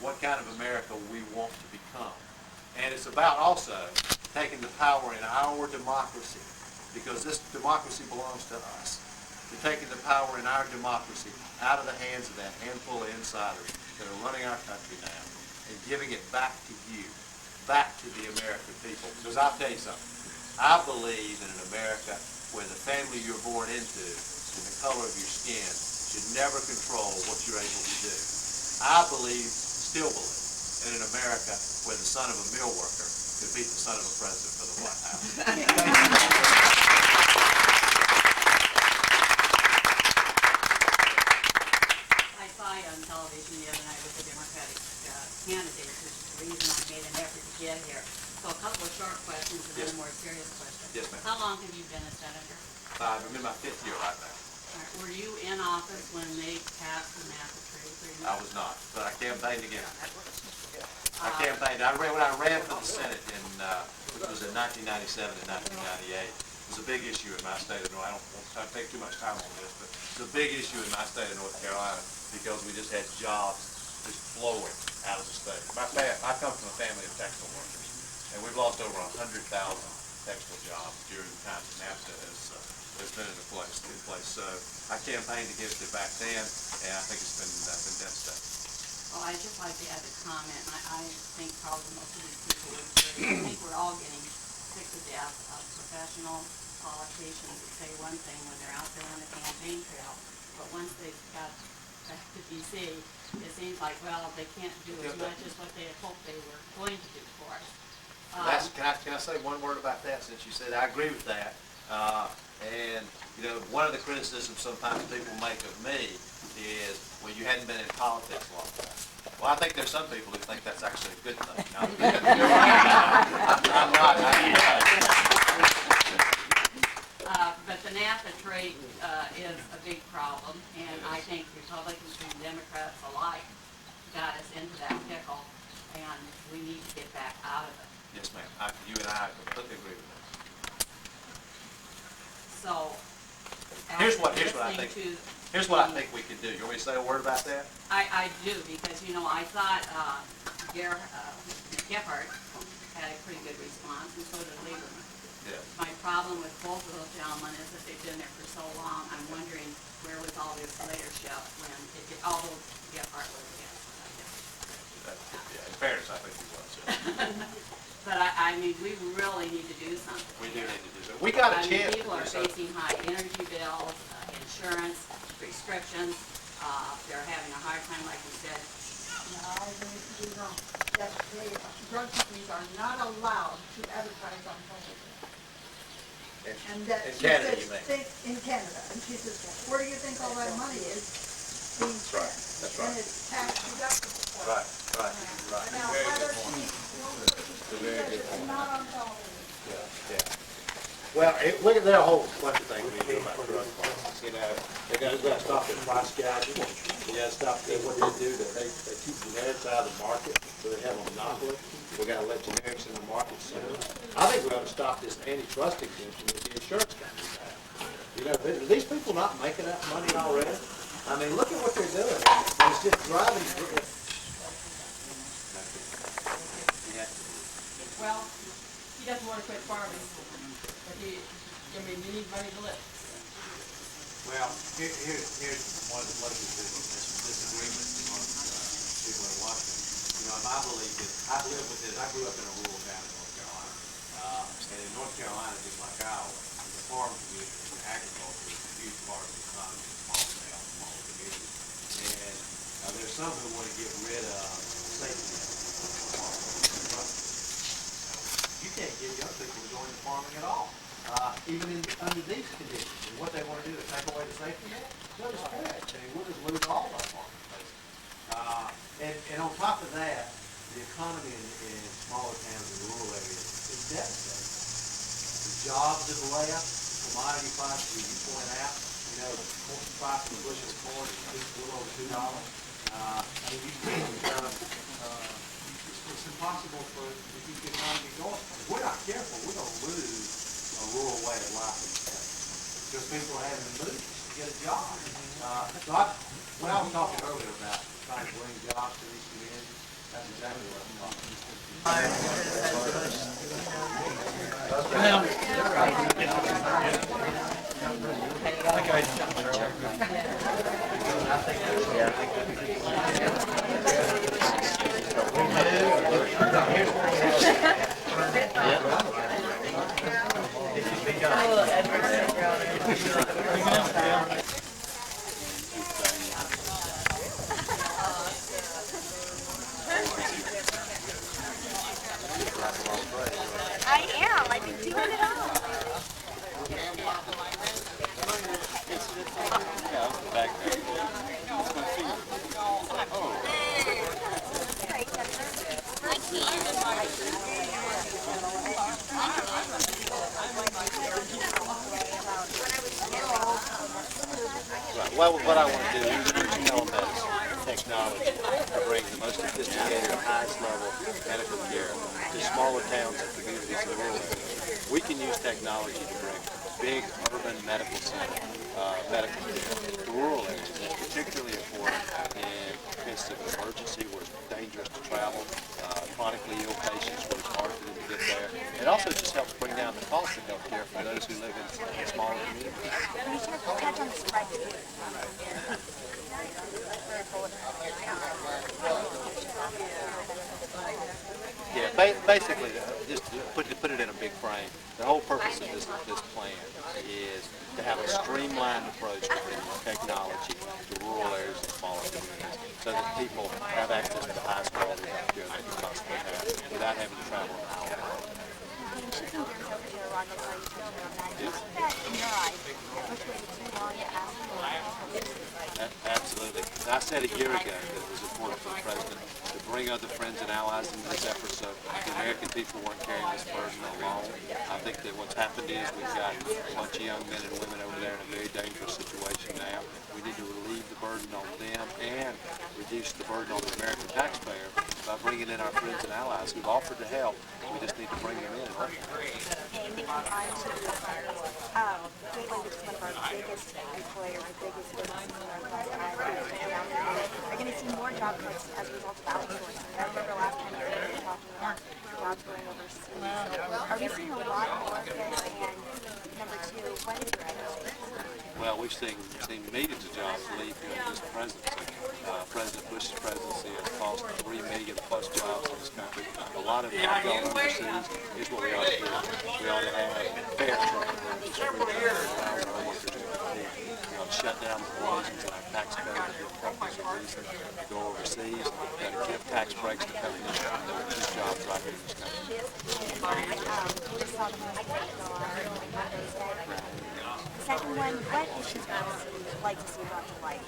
what kind of America we want to become. And it's about also taking the power in our democracy, because this democracy belongs to us, to taking the power in our democracy out of the hands of that handful of insiders that are running our country now and giving it back to you, back to the American people. Because I'll tell you something, I believe in an America where the family you're born into and the color of your skin should never control what you're able to do. I still believe, in an America where the son of a mill worker could beat the son of a president for the White House. I saw you on television the other night with the Democratic candidate, which is the reason I made an effort to get here. So a couple of short questions and then a more serious question. Yes, ma'am. How long have you been a senator? I'm in my 5th year right now. All right. Were you in office when they passed the NAFTA trade agreement? I was not, but I campaigned against it. When I ran for the Senate which was in 1997 and 1998, it was a big issue in my state of North. I don't want to take too much time on this, but it's a big issue in my state of North Carolina because we just had jobs just flowing out of the state. I come from a family of textile workers, and we've lost over 100,000 textile jobs during the time that NAFTA has been in place. So I campaigned against it back then, and I think it's been devastating. Well, I'd just like to add a comment. I think probably most of these people would agree. I think we're all getting sick to death of professional politicians that say one thing when they're out there on the campaign trail, but once they've got back to D.C., it seems like, well, they can't do as much as what they had hoped they were going to do for us. Can I say one word about that since you said I agree with that? And, one of the criticisms sometimes people make of me is, well, you hadn't been in politics a long time. Well, I think there's some people who think that's actually a good thing. I'm not. But the NAFTA trade is a big problem, and I think Republicans and Democrats alike got us into that pickle, and we need to get back out of it. Yes, ma'am. You and I completely agree with that. So, Here's what I think we could do. You want me to say a word about that? I do, because, I thought Gephardt had a pretty good response, and so did Lieberman. Yeah. My problem with both of those gentlemen is that they've been there for so long. I'm wondering where was all this leadership when, although Gephardt was against it, I guess. In fairness, I think he was. But we really need to do something. We do need to do something. We got a chance. People are facing high energy bills, insurance, restrictions. They're having a hard time, like you said. No, I agree with you wrong. That drug companies are not allowed to advertise on television. And that In she Canada, says, you mean? in Canada. And she says, where do you think all that money is being spent? That's right. And it's tax deductible. Right. Now, whether she says it's not on television. Yeah. Well, look at that whole bunch of things we do about drug policies. They got to stop the price gouging. You got to stop what they do. They keep generics out of the market, so they have a monopoly. We got to let generics in the market soon. I think we ought to stop this antitrust exemption that the insurance companies have. Are these people not making that money already? Look at what they're doing. It's just driving. Well, he doesn't want to quit farming, but you need money to live. Well, here's one of the disagreements among people in Washington. My belief is, I grew up in a rural town in North Carolina. And in North Carolina, just like Iowa, the farm community and agriculture is a huge part of the economy of small towns, small communities. And there's some who want to get rid of safety net. You can't get young people to go into farming at all, even under these conditions. And what they want to do is take away the safety net? They'll just quit. We'll just lose all our farming places. And on top of that, the economy in smaller towns and rural areas is devastating. The jobs that are left, commodity prices, as you point out, the price of a bushel of corn is a little over $2. It's impossible to keep the economy going. If we're not careful, we're going to lose a rural way of life in the state. Because people are having to move to get a job. When I was talking earlier about trying to bring jobs to these communities, that's exactly what I'm talking about. I am. I've been doing it all. Right. Well, what I want to do is use telemedicine technology to bring the most sophisticated, highest level medical care to smaller towns and communities in rural areas. We can use technology to bring big urban medical center medical care to rural areas, particularly important in cases of emergency where it's dangerous to travel, chronically ill patients where it's hard for them to get there. It also just helps bring down the cost of health care for those who live in smaller communities. We should touch on the spread. Yeah, basically, just to put it in a big frame, the whole purpose of this plan is to have a streamlined approach to bringing technology to rural areas and smaller communities so that people have access to the highest quality health care they can possibly have without having to travel an hour. Absolutely. And I said a year ago that it was important for the President to bring other friends and allies into this effort so the American people weren't carrying this burden alone. I think that what's happened is we've got a bunch of young men and women over there in a very dangerous situation now. We need to relieve the burden on them and reduce the burden on the American taxpayer by bringing in our friends and allies who've offered to help. We just need to bring them in and help them. Gateway, which is one of our biggest employers, the biggest businesses in our class, are going to see more job cuts as a result of outsourcing. I remember last time we were talking about jobs going overseas. Are we seeing a lot more of this? And number two, what is your Well, we've seen millions of jobs leave during this presidency. President Bush's presidency has cost 3 million plus jobs in this country. A lot of them have gone overseas. Here's what we ought to do. We ought to have fair trade. We ought to shut down the provisions in our tax code that give companies a reason to go overseas. We ought to give tax breaks to companies that keep jobs right here in this country. Second one, what issues would you like to see brought to light?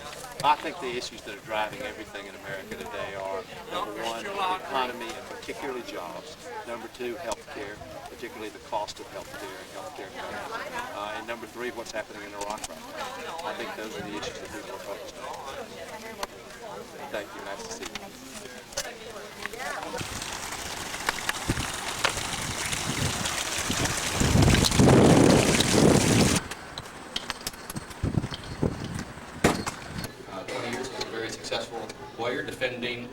I think the issues that are driving everything in America today are, number one, the economy and particularly jobs. Number two, health care, particularly the cost of health care and health care coverage. And number three, what's happening in Iraq right now. I think those are the issues that people are focused on. Thank you. Nice to see you. Successful lawyer defending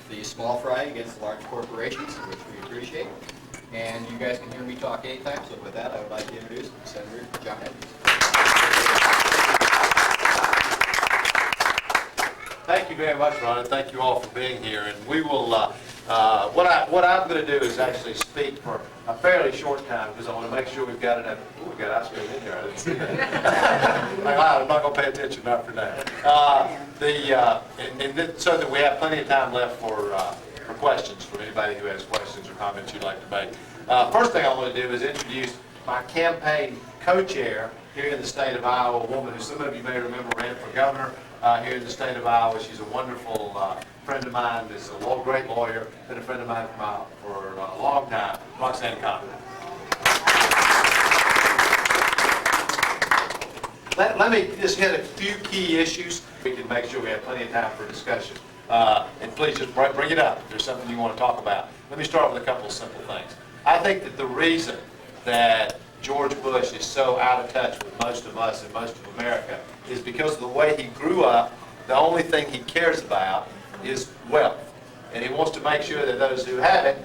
the small fry against the large corporations, which we appreciate. And you guys can hear me talk anytime, so with that I would like to introduce Senator John Edwards. Thank you very much, Ron, and thank you all for being here. And we will, what I'm going to do is actually speak for a fairly short time because I want to make sure we've got enough. Ooh, we've got ice cream in here. I didn't see that. I'm not going to pay attention, not for now. So that we have plenty of time left for questions from anybody who has questions or comments you'd like to make. First thing I want to do is introduce my campaign co-chair here in the state of Iowa, a woman who some of you may remember ran for governor here in the state of Iowa. She's a wonderful friend of mine. Is a great lawyer, been a friend of mine for a long time, Roxanne Conlon. Let me just hit a few key issues. We can make sure we have plenty of time for discussion. And please just bring it up if there's something you want to talk about. Let me start with a couple of simple things. I think that the reason that George Bush is so out of touch with most of us and most of America is because of the way he grew up. The only thing he cares about is wealth. And he wants to make sure that those who have it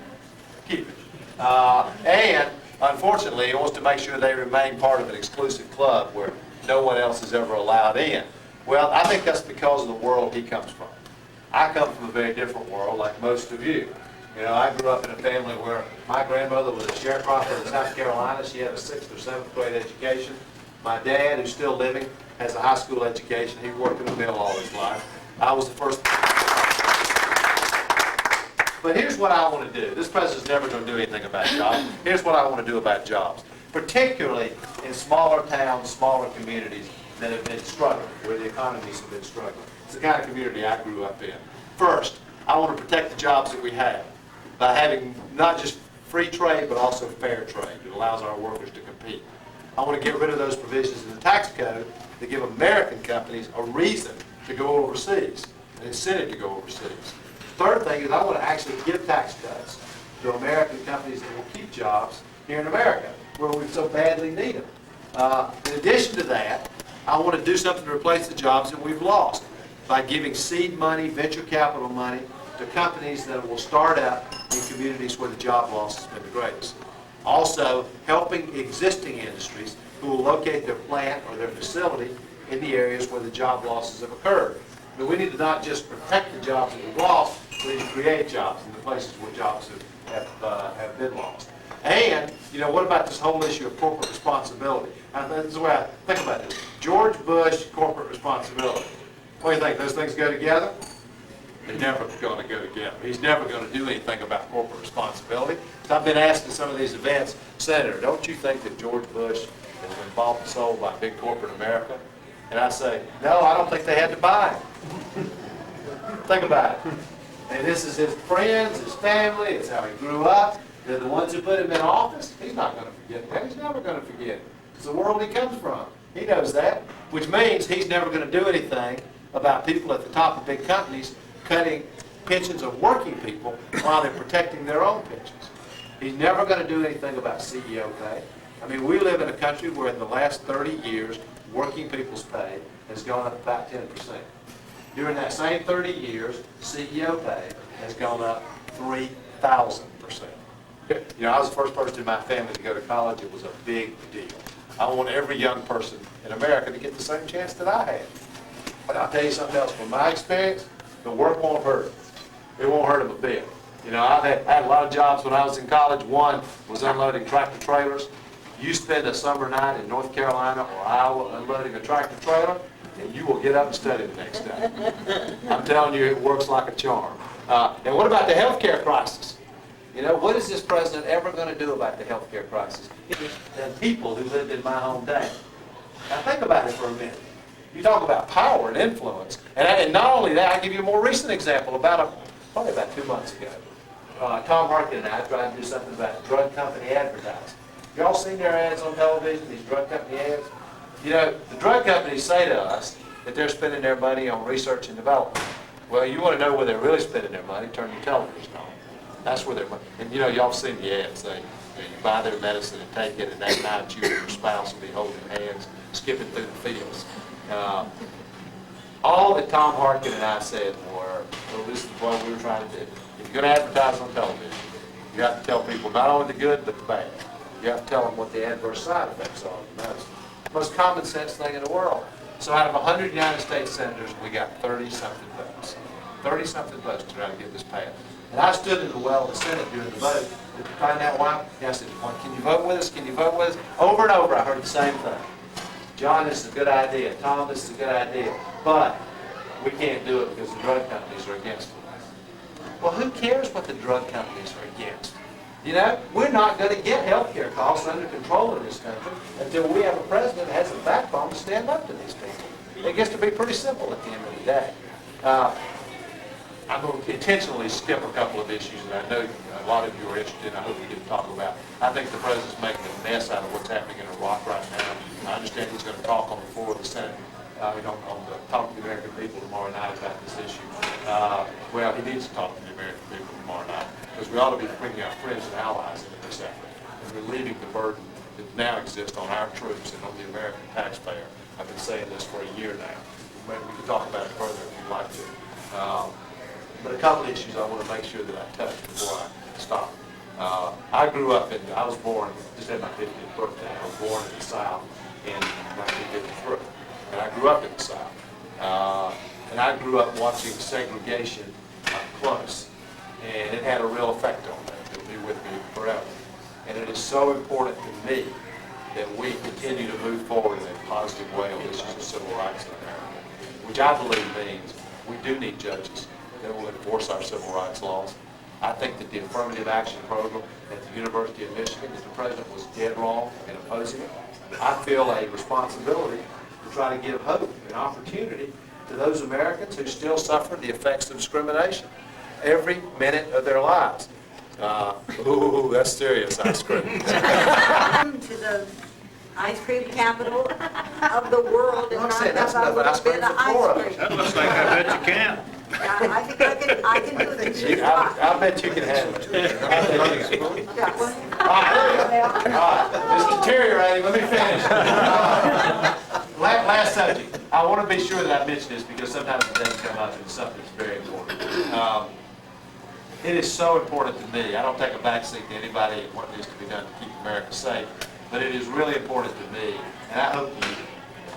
keep it. And unfortunately, he wants to make sure they remain part of an exclusive club where no one else is ever allowed in. Well, I think that's because of the world he comes from. I come from a very different world, like most of you. You know, I grew up in a family where my grandmother was a sharecropper in South Carolina. She had a 6th or 7th grade education. My dad, who's still living, has a high school education. He worked in the mill all his life. I was the first. But here's what I want to do. This president's never going to do anything about jobs. Here's what I want to do about jobs, particularly in smaller towns, smaller communities that have been struggling, where the economies have been struggling. It's the kind of community I grew up in. First, I want to protect the jobs that we have by having not just free trade, but also fair trade. It allows our workers to compete. I want to get rid of those provisions in the tax code that give American companies a reason to go overseas, an incentive to go overseas. Third thing is I want to actually give tax cuts to American companies that will keep jobs here in America, where we so badly need them. In addition to that, I want to do something to replace the jobs that we've lost by giving seed money, venture capital money to companies that will start out in communities where the job loss has been the greatest. Also, helping existing industries who will locate their plant or their facility in the areas where the job losses have occurred. But we need to not just protect the jobs that we've lost, we need to create jobs in the places where jobs have been lost. And, you know, what about this whole issue of corporate responsibility? This is the way I think about this. George Bush, corporate responsibility. What do you think? Those things go together? They're never going to go together. He's never going to do anything about corporate responsibility. So I've been asked at some of these events, Senator, don't you think that George Bush has been bought and sold by big corporate America? And I say, no, I don't think they had to buy him. Think about it. And this is his friends, his family, it's how he grew up. They're the ones who put him in office. He's not going to forget that. He's never going to forget it. It's the world he comes from. He knows that, which means he's never going to do anything about people at the top of big companies cutting pensions of working people while they're protecting their own pensions. He's never going to do anything about CEO pay. I mean, we live in a country where in the last 30 years, working people's pay has gone up about 10%. During that same 30 years, CEO pay has gone up 3,000%. You know, I was the first person in my family to go to college. It was a big deal. I want every young person in America to get the same chance that I had. But I'll tell you something else. From my experience, the work won't hurt them. It won't hurt them a bit. You know, I had a lot of jobs when I was in college. One was unloading tractor trailers. You spend a summer night in North Carolina or Iowa unloading a tractor trailer, and you will get up and study the next day. I'm telling you, it works like a charm. And what about the health care crisis? You know, what is this president ever going to do about the health care crisis? Than people who lived in my hometown. Now think about it for a minute. You talk about power and influence. And not only that, I'll give you a more recent example. Probably about 2 months ago, Tom Harkin and I tried to do something about drug company advertising. Y'all seen their ads on television, these drug company ads? You know, the drug companies say to us that they're spending their money on research and development. Well, you want to know where they're really spending their money, turn your television on. That's where their money. And you know, y'all seen the ads. You buy their medicine and take it, and that night you and your spouse will be holding hands, skipping through the fields. All that Tom Harkin and I said were, well, this is what we were trying to do. If you're going to advertise on television, you have to tell people not only the good, but the bad. You have to tell them what the adverse side effects are. That's the most common sense thing in the world. So out of 100 United States senators, we got 30-something votes. 30-something votes to try to get this passed. And I stood in the well of the Senate during the vote to find out why. I said, can you vote with us? Can you vote with us? Over and over, I heard the same thing. John, this is a good idea. Tom, this is a good idea. But we can't do it because the drug companies are against it. Well, who cares what the drug companies are against? You know, we're not going to get health care costs under control in this country until we have a president that has the backbone to stand up to these people. It gets to be pretty simple at the end of the day. I'm going to intentionally skip a couple of issues that I know a lot of you are interested in. I hope we get to talk about. I think the president's making a mess out of what's happening in Iraq right now. I understand he's going to talk on the floor of the Senate, talk to the American people tomorrow night about this issue. Well, he needs to talk to the American people tomorrow night because we ought to be bringing our friends and allies into this effort and relieving the burden that now exists on our troops and on the American taxpayer. I've been saying this for a year now. Maybe we can talk about it further if you'd like to. But a couple of issues I want to make sure that I touch before I stop. I grew up I was born, just had my 50th birthday. I was born in the South in 1953. And I grew up in the South. And I grew up watching segregation up close. And it had a real effect on me. It'll be with me forever. And it is so important to me that we continue to move forward in a positive way on issues of civil rights in America, which I believe means we do need judges that will enforce our civil rights laws. I think that the affirmative action program at the University of Michigan, that the president was dead wrong in opposing it. I feel a responsibility to try to give hope and opportunity to those Americans who still suffer the effects of discrimination every minute of their lives. Ooh, that's serious ice cream. Welcome to the ice cream capital of the world, and I'm not saying that's have a enough little ice bit cream of for ice four of cream. That looks like I bet you can. Yeah, I think I can do this. I bet you can handle it. All right, Mr. Deteriorating, let me finish. Last subject. I want to be sure that I mention this because sometimes it doesn't come up and it's something that's very important. It is so important to me. I don't take a backseat to anybody and what needs to be done to keep America safe, but it is really important to me, and I hope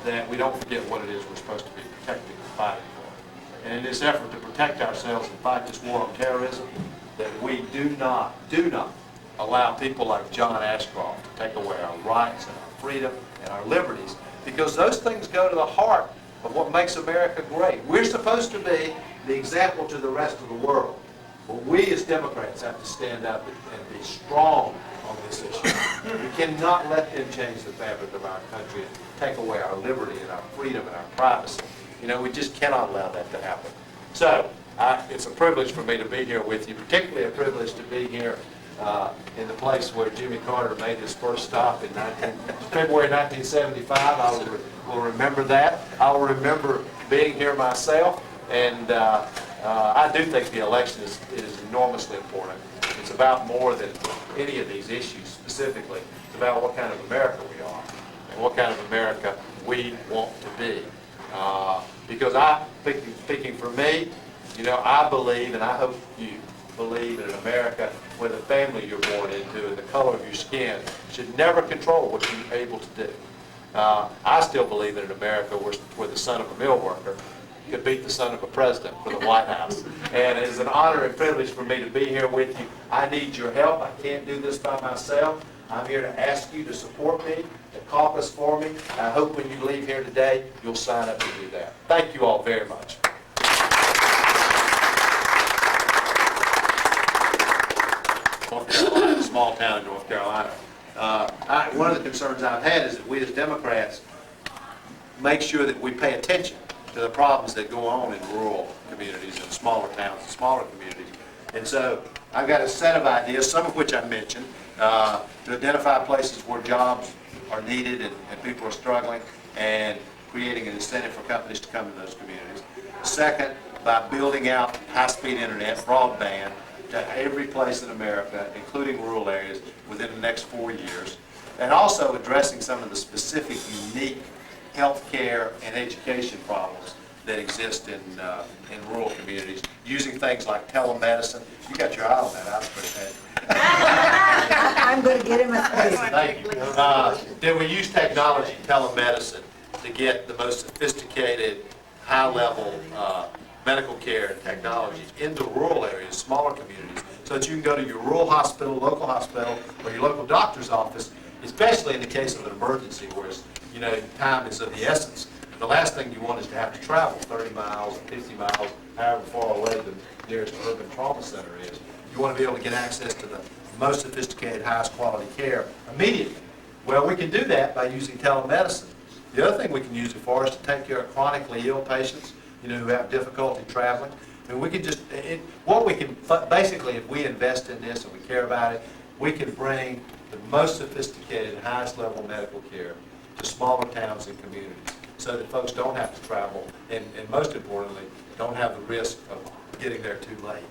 that we don't forget what it is we're supposed to be protecting and fighting for. And in this effort to protect ourselves and fight this war on terrorism, that we do not allow people like John Ashcroft to take away our rights and our freedom and our liberties, because those things go to the heart of what makes America great. We're supposed to be the example to the rest of the world. But we as Democrats have to stand up and be strong on this issue. We cannot let them change the fabric of our country and take away our liberty and our freedom and our privacy. You know, we just cannot allow that to happen. So, it's a privilege for me to be here with you, particularly a privilege to be here in the place where Jimmy Carter made his first stop in February 1975. I will remember that. I will remember being here myself, and I do think the election is enormously important. It's about more than any of these issues specifically. It's about what kind of America we are and what kind of America we want to be. Because speaking for me, you know, I believe, and I hope you believe, in an America where the family you're born into and the color of your skin should never control what you're able to do. I still believe in an America where the son of a mill worker could beat the son of a president for the White House. And it is an honor and privilege for me to be here with you. I need your help. I can't do this by myself. I'm here to ask you to support me, to caucus for me. I hope when you leave here today, you'll sign up to do that. Thank you all very much. North Carolina, a small town in North Carolina. One of the concerns I've had is that we as Democrats make sure that we pay attention to the problems that go on in rural communities and smaller towns and smaller communities. And so I've got a set of ideas, some of which I mentioned, to identify places where jobs are needed and people are struggling, and creating an incentive for companies to come to those communities. Second, by building out high-speed internet, broadband, to every place in America, including rural areas, within the next 4 years. And also addressing some of the specific, unique healthcare and education problems that exist in rural communities, using things like telemedicine. You got your eye on that, I was pretty happy. I'm going to get him a space. Thank you. Then we use technology, telemedicine, to get the most sophisticated, high-level medical care and technologies into rural areas, smaller communities, so that you can go to your rural hospital, local hospital, or your local doctor's office, especially in the case of an emergency where time is of the essence. The last thing you want is to have to travel 30 miles or 50 miles, however far away the nearest urban trauma center is. You want to be able to get access to the most sophisticated, highest quality care immediately. Well, we can do that by using telemedicine. The other thing we can use it for is to take care of chronically ill patients, who have difficulty traveling. And we can basically, if we invest in this and we care about it, we can bring the most sophisticated, highest level medical care to smaller towns and communities so that folks don't have to travel and most importantly, don't have the risk of getting there too late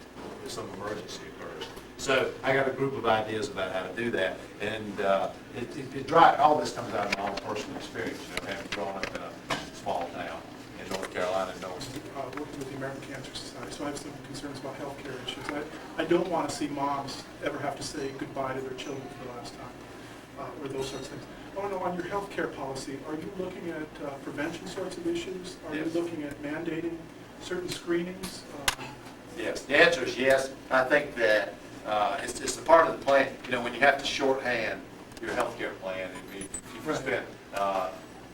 if some emergency occurs. So I got a group of ideas about how to do that, and all this comes out of my own personal experience, having grown up in a small town in North Carolina. Working with the American Cancer Society, so I have some concerns about health care issues. I don't want to see moms ever have to say goodbye to their children for the last time, or those sorts of things. I want to know, on your health care policy, are you looking at prevention sorts of issues? Are you looking at mandating certain screenings? Yes, the answer is yes. I think that it's a part of the plan. You know, when you have to shorthand your health care plan, and you spent,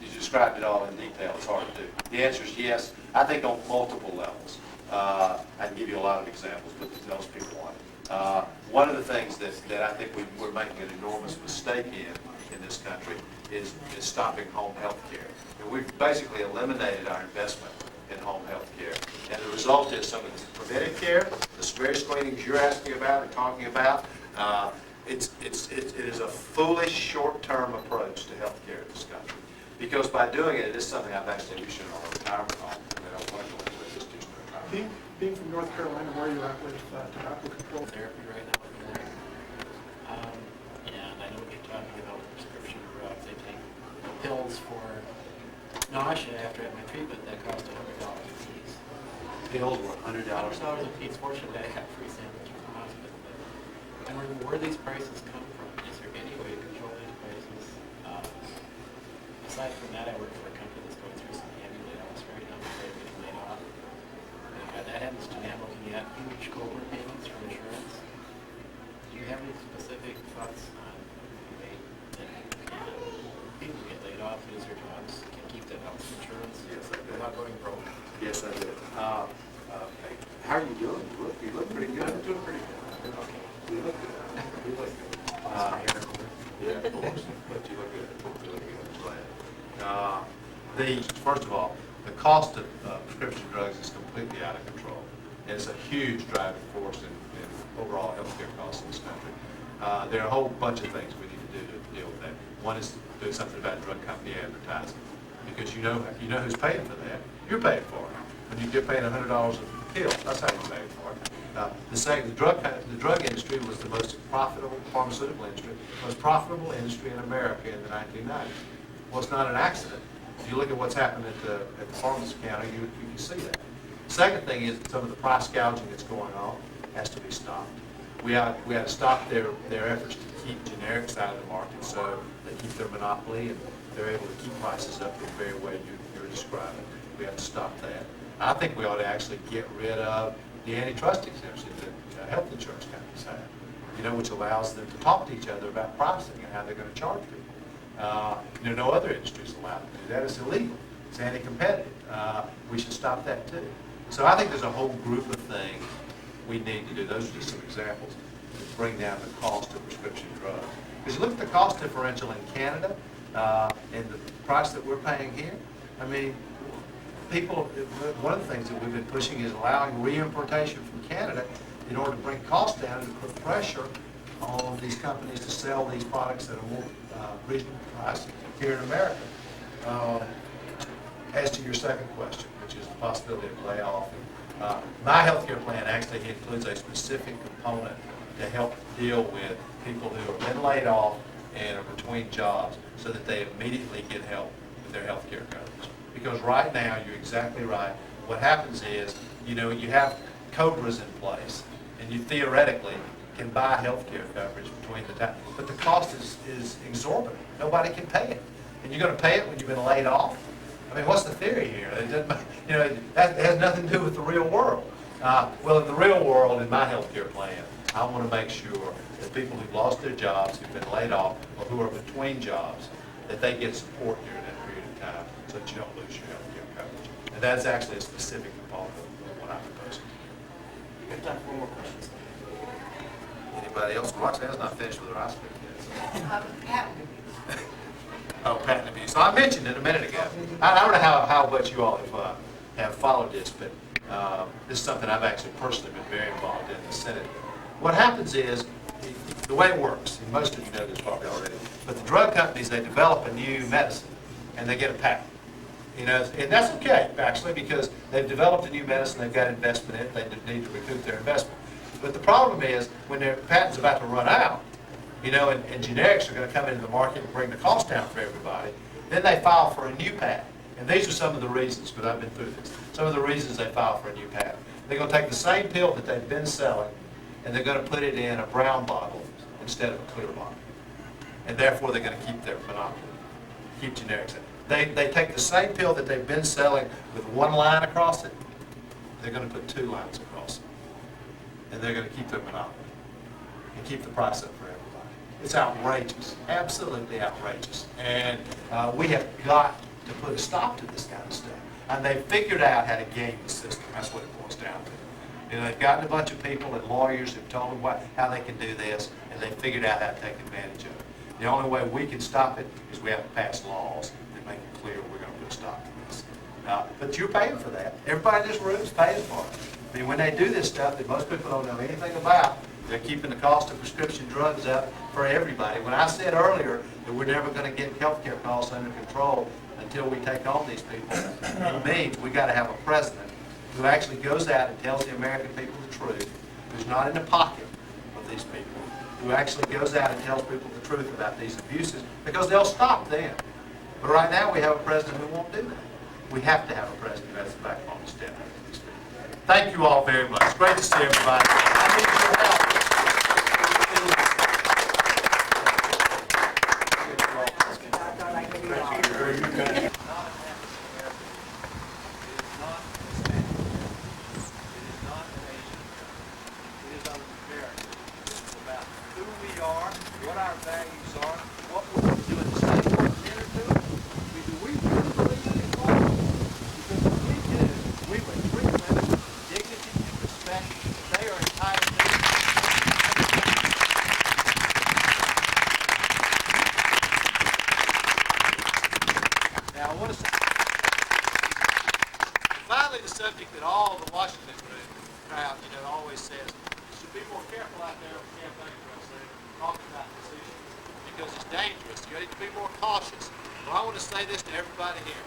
you described it all in detail, it's hard to do. The answer is yes. I think on multiple levels. I can give you a lot of examples, but those people want it. One of the things that I think we're making an enormous mistake in this country is stopping home health care. And we've basically eliminated our investment in home health care. And the result is some of the preventive care, the severe screenings you're asking about and talking about, it is a foolish short-term approach to health care in this country. Because by doing it, it is something I've actually used in our retirement home, and I don't want to go into it, just retirement. Being from North Carolina, where are you at with tobacco control? Therapy right now over there. And I know you're talking about prescription drugs. I take pills for nausea after I have my treatment that cost $100 a piece. Pills were $100 $100 a piece. Fortunately, I have free samples from the hospital. But I'm wondering where these prices come from. Is there any way to control these prices? Aside from that, I work for a company that's going through some heavy layoffs right now. They're getting laid off. And that happens to me. I'm looking at huge COBRA payments from insurance. Do you have any specific thoughts on the way that people get laid off, lose their jobs, can keep that health insurance without going broke? Yes, I do. How are you doing? You look pretty good. I'm doing pretty good. I'm doing okay. You look good. You look good. Yeah, of course. But you look good. You look good. I'm glad. First of all, the cost of prescription drugs is completely out of control. And it's a huge driving force in overall healthcare costs in this country. There are a whole bunch of things we need to do to deal with that. One is do something about drug company advertising, because you know who's paying for that. You're paying for it. When you're paying $100 a pill, that's how you're paying for it. The drug industry was the most profitable pharmaceutical industry, most profitable industry in America in the 1990s. Well, it's not an accident. If you look at what's happened at the pharmacy counter, you can see that. Second thing is some of the price gouging that's going on has to be stopped. We have to stop their efforts to keep generics out of the market so they keep their monopoly and they're able to keep prices up the very way you're describing. We have to stop that. I think we ought to actually get rid of the antitrust exemption that health insurance companies have, which allows them to talk to each other about pricing and how they're going to charge people. No other industry is allowed to do that. It's illegal. It's anti-competitive. We should stop that too. So I think there's a whole group of things we need to do. Those are just some examples to bring down the cost of prescription drugs. Because you look at the cost differential in Canada and the price that we're paying here, I mean, one of the things that we've been pushing is allowing re-importation from Canada in order to bring costs down and to put pressure on these companies to sell these products at a more reasonable price here in America. As to your second question, which is the possibility of layoff, my health care plan actually includes a specific component to help deal with people who have been laid off and are between jobs so that they immediately get help with their health care coverage. Because right now, you're exactly right. What happens is, you have COBRAs in place, and you theoretically can buy health care coverage between the time. But the cost is exorbitant. Nobody can pay it. And you're going to pay it when you've been laid off? I mean, what's the theory here? It doesn't, that has nothing to do with the real world. Well, in the real world, in my health care plan, I want to make sure that people who've lost their jobs, who've been laid off, or who are between jobs, that they get support during that period of time so that you don't lose your health care coverage. And that's actually a specific component of what I'm proposing. We've got time for one more question. Anybody else? Roxanne's not finished with her ice cream yet. Patent. Oh, patent abuse. So I mentioned it a minute ago. I don't know how much you all have followed this, but this is something I've actually personally been very involved in the Senate. What happens is, the way it works, and most of you know this probably already, but the drug companies, they develop a new medicine, and they get a patent. And that's okay, actually, because they've developed a new medicine, they've got investment in it, they need to recoup their investment. But the problem is, when their patent's about to run out, and generics are going to come into the market and bring the cost down for everybody, then they file for a new patent. And these are some of the reasons, because I've been through this, some of the reasons they file for a new patent. They're going to take the same pill that they've been selling, and they're going to put it in a brown bottle instead of a clear bottle. And therefore, they're going to keep their monopoly, keep generics in. They take the same pill that they've been selling with one line across it, they're going to put two lines across it. and they're going to keep their monopoly and keep the price up for everybody. It's outrageous, absolutely outrageous. And we have got to put a stop to this kind of stuff. And they've figured out how to game the system. That's what it boils down to. And they've gotten a bunch of people and lawyers who've told them how they can do this, and they've figured out how to take advantage of it. The only way we can stop it is we have to pass laws that make it clear we're going to put a stop to this. But you're paying for that. Everybody in this room is paying for it. I mean, when they do this stuff that most people don't know anything about, they're keeping the cost of prescription drugs up for everybody. When I said earlier that we're never going to get healthcare costs under control until we take on these people, it means we got to have a president who actually goes out and tells the American people the truth, who's not in the pocket of these people, who actually goes out and tells people the truth about these abuses, because they'll stop them. But right now we have a president who won't do that. We have to have a president who has the backbone to step up to these people. Thank you all very much. Great to see everybody. I need your help. What our values are, what we're going to do in the state, what men are doing. I mean, do we really believe in equality? Because if we do, we would treat women with dignity and respect that they are entitled to. Now, I want to say, finally, the subject that all the Washington crowd, always says, you should be more careful out there on campaign trails there, talking about this issue, because it's dangerous. You need to be more cautious. Well, I want to say this to everybody here.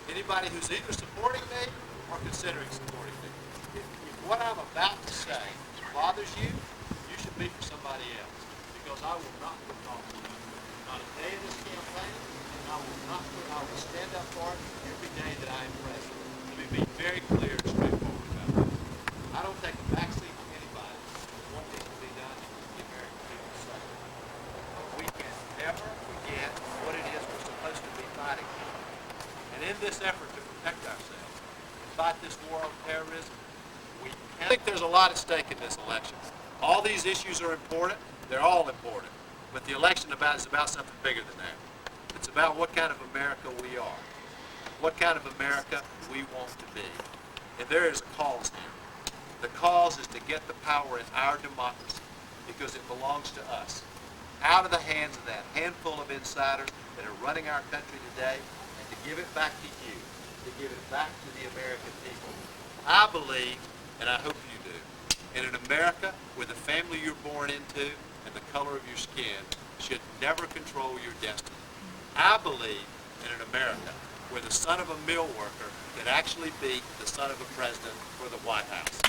Anybody who's either supporting me or considering supporting me, if what I'm about to say bothers you, you should be for somebody else, because I will not put off not a day in this campaign, and I will stand up for it every day that I am president. Let me be very clear and straightforward about this. I don't take a backseat from anybody on what needs to be done to keep the American people safe. But we can never forget what it is we're supposed to be fighting for. And in this effort to protect ourselves and fight this war on terrorism, I think there's a lot at stake in this election. All these issues are important. They're all important. But the election is about something bigger than that. It's about what kind of America we are, what kind of America we want to be. And there is a cause here. The cause is to get the power in our democracy, because it belongs to us, out of the hands of that handful of insiders that are running our country today, and to give it back to you, to give it back to the American people. I believe, and I hope you do, in an America where the family you're born into and the color of your skin should never control your destiny. I believe in an America where the son of a mill worker could actually be the son of a president for the White House.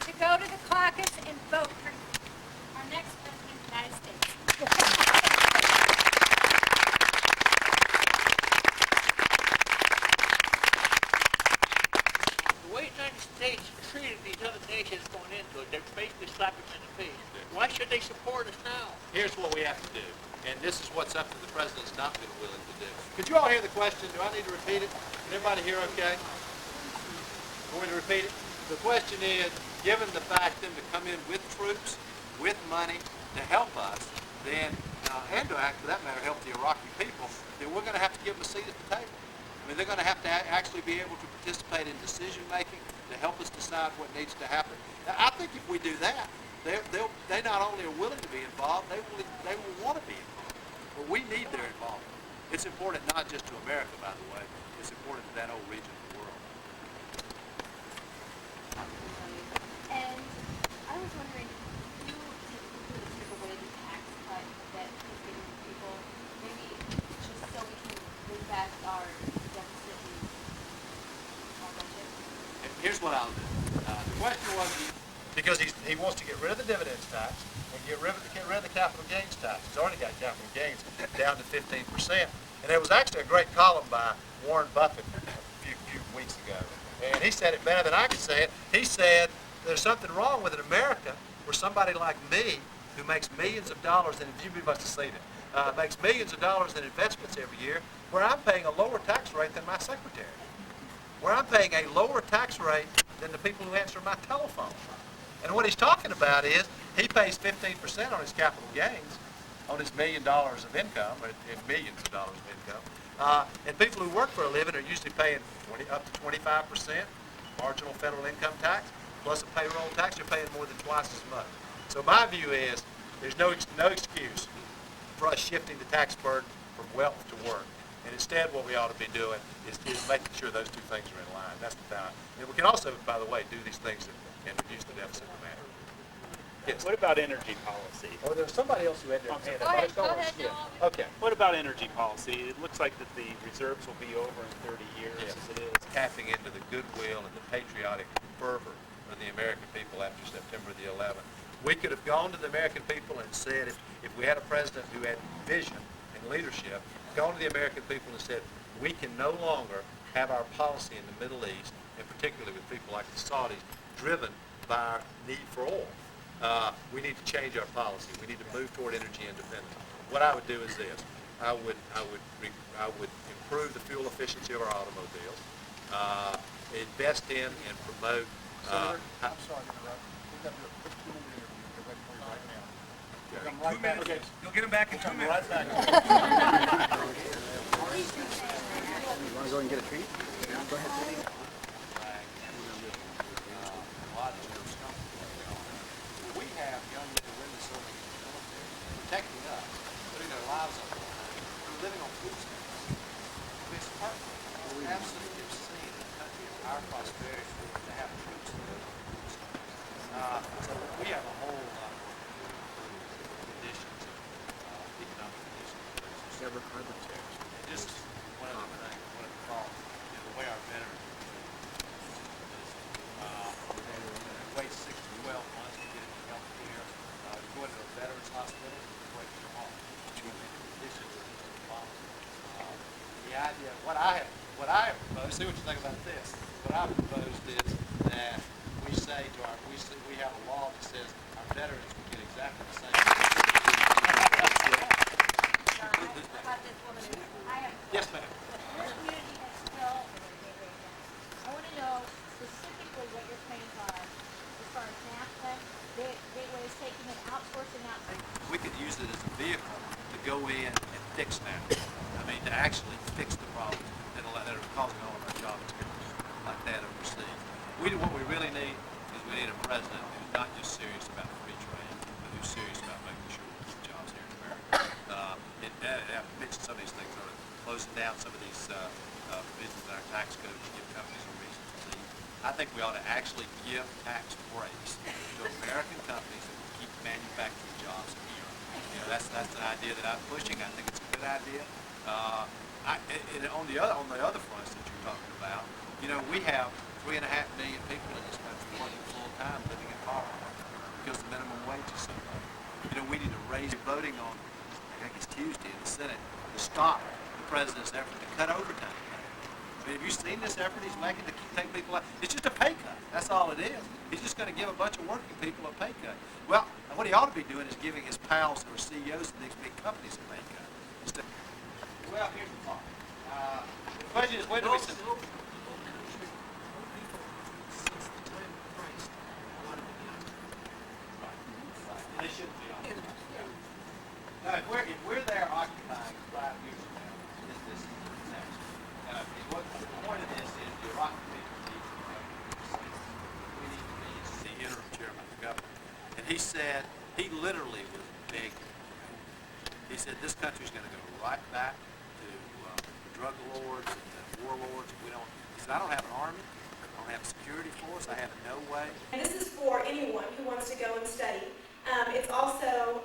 To go to the caucus and vote for our next president of the United States. The way the United States treated these other nations going into it, they're basically slapping them in the face. Why should they support us now? Here's what we have to do, and this is what something the president's not been willing to do. Could you all hear the question? Do I need to repeat it? Can everybody hear okay? Want me to repeat it? The question is, given the fact them to come in with troops, with money to help us, then, and to act, for that matter, help the Iraqi people, then we're going to have to give them a seat at the table. I mean, they're going to have to actually be able to participate in decision-making to help us decide what needs to happen. Now, I think if we do that, they not only are willing to be involved, they will want to be involved. But we need their involvement. It's important not just to America, by the way. It's important to that whole region of the world. And I was wondering, you typically strip away the tax cut that is given to people, maybe just so we can bring back our deficit and our budget? And here's what I'll do. The question was, because he wants to get rid of the dividends tax and get rid of the capital gains tax. He's already got capital gains down to 15%. And there was actually a great column by Warren Buffett a few weeks ago. And he said it better than I could say it. He said, there's something wrong with an America where somebody like me, who makes millions of dollars, and you must have seen it, makes millions of dollars in investments every year, where I'm paying a lower tax rate than my secretary, where I'm paying a lower tax rate than the people who answer my telephone. And what he's talking about is he pays 15% on his capital gains, on his $1 million of income, or millions of dollars of income. And people who work for a living are usually paying up to 25% marginal federal income tax, plus a payroll tax. You're paying more than twice as much. So my view is there's no excuse for us shifting the tax burden from wealth to work. And instead what we ought to be doing is making sure those two things are in line. That's the balance. And we can also, by the way, do these things and reduce the deficit dramatically. Yes. What about energy policy? Oh, there's somebody else who had their hand up. Go ahead, Joel. Okay. What about energy policy? It looks like that the reserves will be over in 30 years Yes. as it is. Tapping into the goodwill and the patriotic fervor of the American people after September the 11th. We could have gone to the American people and said, if we had a president who had vision and leadership, gone to the American people and said, we can no longer have our policy in the Middle East, and particularly with people like the Saudis, driven by our need for oil. We need to change our policy. We need to move toward energy independence. What I would do is this: I would improve the fuel efficiency of our automobiles, invest in and promote. Senator, I'm sorry to interrupt. We've got to do a quick 2-minute interview. They're ready for you right now. We'll come right back. Okay. You'll get them back in 2 minutes. Right back. You want to go and get a treat? Go ahead. We have young men and women serving in the military, protecting us, putting their lives on the line. We're living on food stamps. It's heartbreaking. It's absolutely obscene in a country of our prosperity to have troops living on food stamps. So we have a whole lot of conditions, economic conditions. Several carbon tax. And just one other thing, one of the thoughts, the way our veterans wait 6 to 12 months to get health care. You go into a veterans hospital, you wait for your home. The conditions are abominable. The idea, what I have proposed, see what you think about this. What I proposed is that we say to we have a law that says our veterans will get exactly the same. Yes, ma'am. This community is still, I want to know specifically what your plans are as far as NAFTA, Gateway is taking it, outsourcing out. We could use it as a vehicle to go in and fix NAFTA. I mean, to actually fix the problems that are causing all of our job experience like that overseas. What we really need is we need a president who's not just serious about free trade, but who's serious about making sure we keep jobs here in America. I mentioned some of these things earlier. Closing down some of these provisions in our tax code to give companies a reason to leave. I think we ought to actually give tax breaks to American companies that will keep manufacturing jobs here. You know, that's an idea that I'm pushing. I think it's a good idea. And on the other fronts that you're talking about, you know, we have 3.5 million people in this country working full time, living in poverty because the minimum wage is so low. You know, we need to raise voting on, I think it's Tuesday in the Senate, to stop the president's effort to cut overtime pay. I mean, have you seen this effort he's making to take people out? It's just a pay cut. That's all it is. He's just going to give a bunch of working people a pay cut. Well, what he ought to be doing is giving his pals who are CEOs of these big companies a pay cut. Well, here's the thought. The question is, when do we send They shouldn't be on. Now, if we're there occupying 5 years from now, this is next. The point of this is the Iraqi people need to be we need to be the interim chairman of the government. And he said, he literally was begging. He said, this country's going to go right back to drug lords and warlords. He said, I don't have an army. I don't have a security force. I have no way. And this is for anyone who wants to go and study. It's also